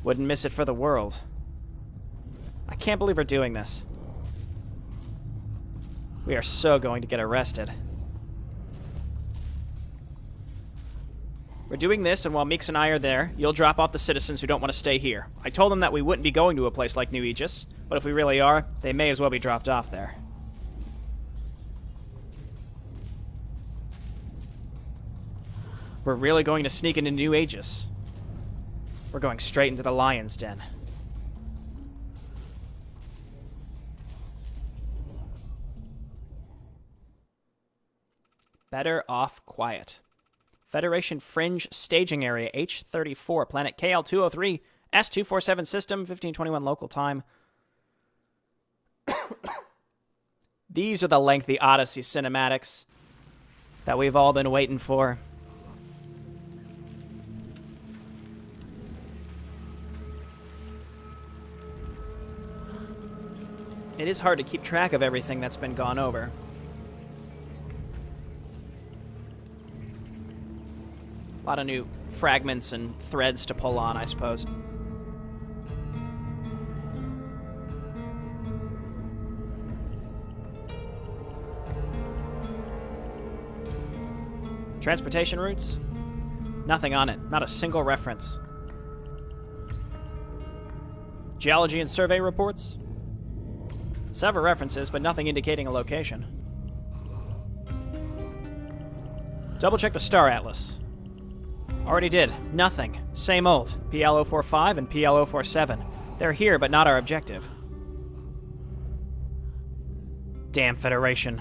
Wouldn't miss it for the world. I can't believe we're doing this. We are so going to get arrested. We're doing this, and while Meeks and I are there, you'll drop off the citizens who don't want to stay here. I told them that we wouldn't be going to a place like New Aegis, but if we really are, they may as well be dropped off there. We're really going to sneak into New Aegis. We're going straight into the Lion's Den. Better off quiet. Federation Fringe Staging Area H34, Planet KL203, S247 System, 1521 local time. These are the lengthy Odyssey cinematics that we've all been waiting for. It is hard to keep track of everything that's been gone over. A lot of new fragments and threads to pull on, I suppose. Transportation routes? Nothing on it. Not a single reference. Geology and survey reports? Several references, but nothing indicating a location. Double check the Star Atlas. Already did. Nothing. Same old. PL-045 and PL-047. They're here, but not our objective. Damn Federation.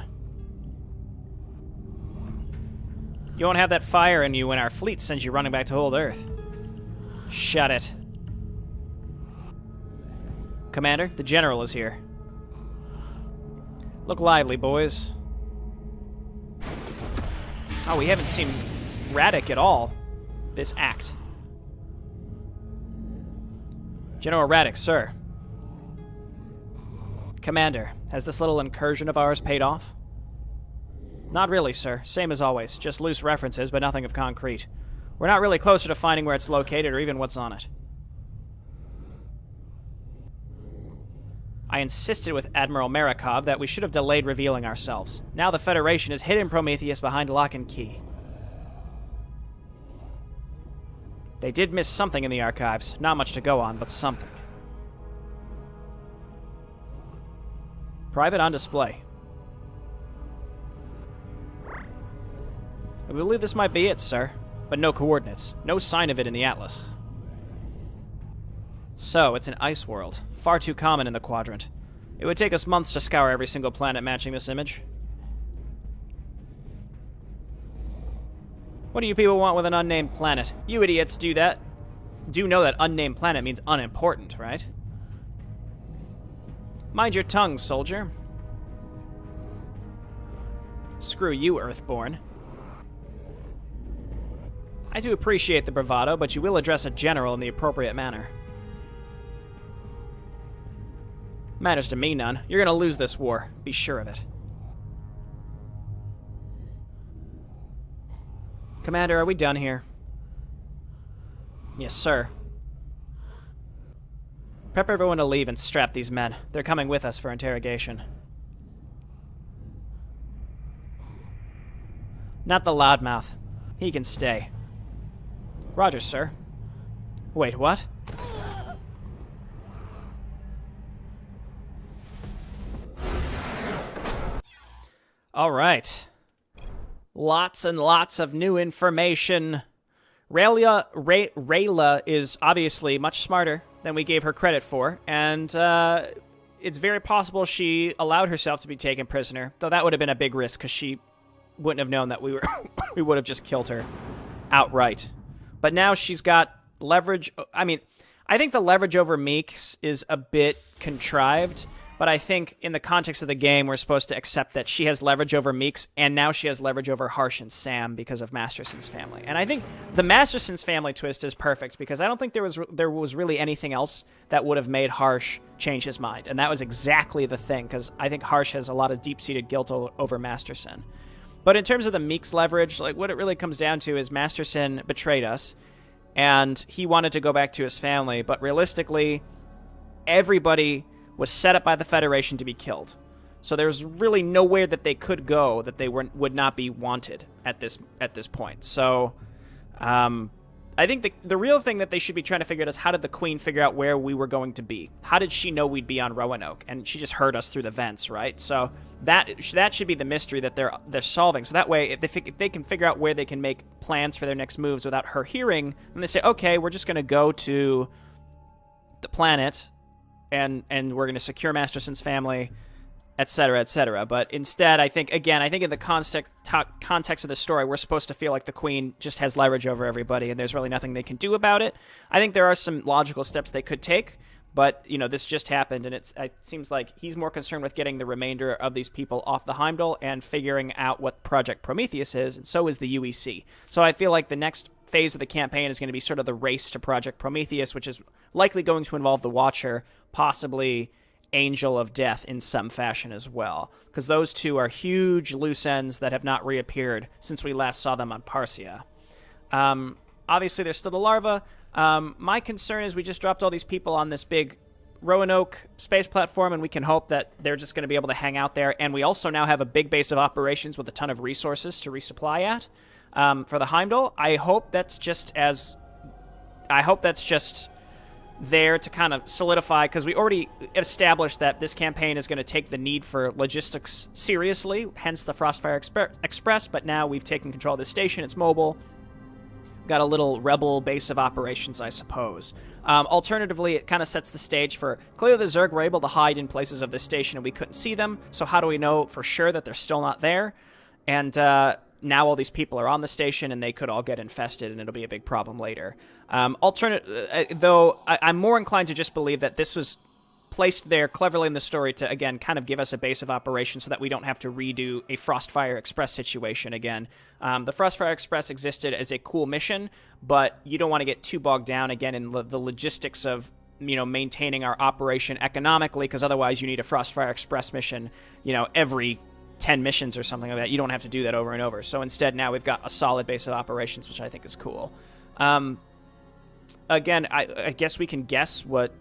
You won't have that fire in you when our fleet sends you running back to old Earth. Shut it. Commander, the General is here. Look lively, boys. Oh, we haven't seen Radek at all this act. General Radek, sir. Commander, has this little incursion of ours paid off? Not really, sir. Same as always. Just loose references, but nothing of concrete. We're not really closer to finding where it's located or even what's on it. I insisted with Admiral Marikov that we should have delayed revealing ourselves. Now the Federation has hidden Prometheus behind lock and key. They did miss something in the archives. Not much to go on, but something. Private on display. I believe this might be it, sir. But no coordinates. No sign of it in the atlas. So, it's an ice world. Far too common in the quadrant. It would take us months to scour every single planet matching this image. What do you people want with an unnamed planet? You idiots do know that unnamed planet means unimportant, right? Mind your tongue, soldier. Screw you, Earthborn. I do appreciate the bravado, but you will address a general in the appropriate manner. Matters to me none. You're gonna lose this war. Be sure of it. Commander, are we done here? Yes, sir. Prep everyone to leave and strap these men. They're coming with us for interrogation. Not the loudmouth. He can stay. Roger, sir. Wait, what? All right. Lots and lots of new information. Rayla is obviously much smarter than we gave her credit for, and it's very possible she allowed herself to be taken prisoner, though that would have been a big risk because she wouldn't have known that we would have just killed her outright. But now she's got leverage. I mean, I think the leverage over Meeks is a bit contrived, but I think in the context of the game, we're supposed to accept that she has leverage over Meeks, and now she has leverage over Harsh and Sam because of Masterson's family. And I think the Masterson's family twist is perfect because I don't think there was really anything else that would have made Harsh change his mind. And that was exactly the thing, because I think Harsh has a lot of deep-seated guilt over Masterson. But in terms of the Meeks leverage, like what it really comes down to is Masterson betrayed us, and he wanted to go back to his family, but realistically, everybody was set up by the Federation to be killed. So there's really nowhere that they could go that they would not be wanted at this point. So I think the real thing that they should be trying to figure out is how did the Queen figure out where we were going to be? How did she know we'd be on Roanoke? And she just heard us through the vents, right? So that should be the mystery that they're solving. So that way, if they can figure out where they can make plans for their next moves without her hearing, then they say, okay, we're just going to go to the planet and we're going to secure Masterson's family, etc., etc. But instead, I think in the context of the story, we're supposed to feel like the Queen just has leverage over everybody, and there's really nothing they can do about it. I think there are some logical steps they could take, but this just happened, and it seems like he's more concerned with getting the remainder of these people off the Heimdall and figuring out what Project Prometheus is, and so is the UEC. So I feel like the next phase of the campaign is going to be sort of the race to Project Prometheus, which is likely going to involve the Watcher, possibly Angel of Death in some fashion as well, because those two are huge loose ends that have not reappeared since we last saw them on Parsia. Obviously, there's still the larva. My concern is we just dropped all these people on this big Roanoke space platform, and we can hope that they're just going to be able to hang out there, and we also now have a big base of operations with a ton of resources to resupply at. For the Heimdall, I hope that's just there to kind of solidify, because we already established that this campaign is going to take the need for logistics seriously, hence the Frostfire Express, but now we've taken control of this station, it's mobile. got a little rebel base of operations, I suppose. Alternatively, it kind of sets the stage for, clearly the Zerg were able to hide in places of this station and we couldn't see them, so how do we know for sure that they're still not there? And now all these people are on the station and they could all get infested and it'll be a big problem later. Though I'm more inclined to just believe that this was placed there cleverly in the story to, again, kind of give us a base of operation so that we don't have to redo a Frostfire Express situation again. The Frostfire Express existed as a cool mission, but you don't want to get too bogged down, again, in the logistics of, maintaining our operation economically, because otherwise you need a Frostfire Express mission, every 10 missions or something like that. You don't have to do that over and over. So instead, now we've got a solid base of operations, which I think is cool. Again, I guess we can guess what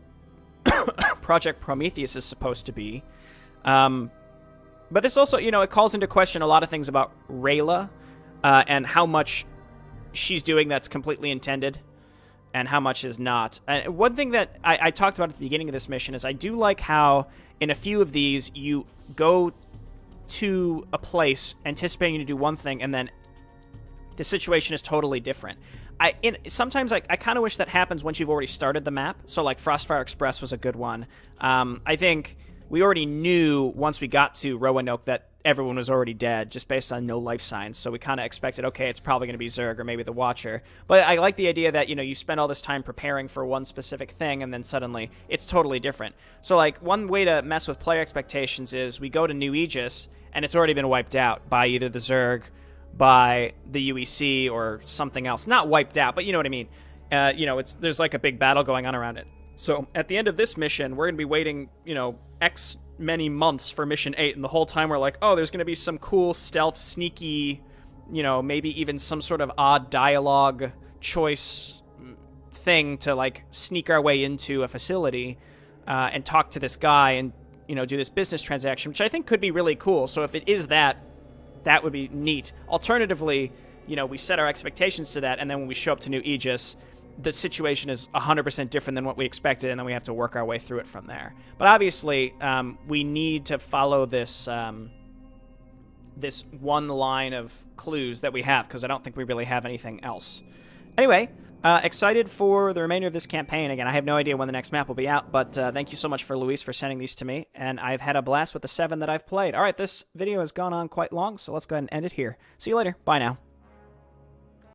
Project Prometheus is supposed to be. But this also, it calls into question a lot of things about Rayla and how much she's doing that's completely intended and how much is not. One thing that I talked about at the beginning of this mission is I do like how in a few of these you go to a place anticipating to do one thing and then the situation is totally different. Sometimes I kind of wish that happens once you've already started the map. So like Frostfire Express was a good one. I think we already knew once we got to Roanoke that everyone was already dead just based on no life signs. So we kind of expected, okay, it's probably going to be Zerg or maybe the Watcher. But I like the idea that, you spend all this time preparing for one specific thing and then suddenly it's totally different. So like one way to mess with player expectations is we go to New Aegis and it's already been wiped out by either the Zerg, by the UEC, or something else. Not wiped out, but you know what I mean. There's like a big battle going on around it. So at the end of this mission, we're going to be waiting, X many months for Mission 8, and the whole time we're like, oh, there's going to be some cool stealth, sneaky, maybe even some sort of odd dialogue choice thing to, like, sneak our way into a facility and talk to this guy and, do this business transaction, which I think could be really cool. So if it is that would be neat. Alternatively, we set our expectations to that, and then when we show up to New Aegis, the situation is 100% different than what we expected, and then we have to work our way through it from there. But obviously, we need to follow this this one line of clues that we have, because I don't think we really have anything else. Anyway, excited for the remainder of this campaign. Again, I have no idea when the next map will be out, but thank you so much for Luis for sending these to me, and I've had a blast with the 7 that I've played. All right, this video has gone on quite long, so let's go ahead and end it here. See you later. Bye now.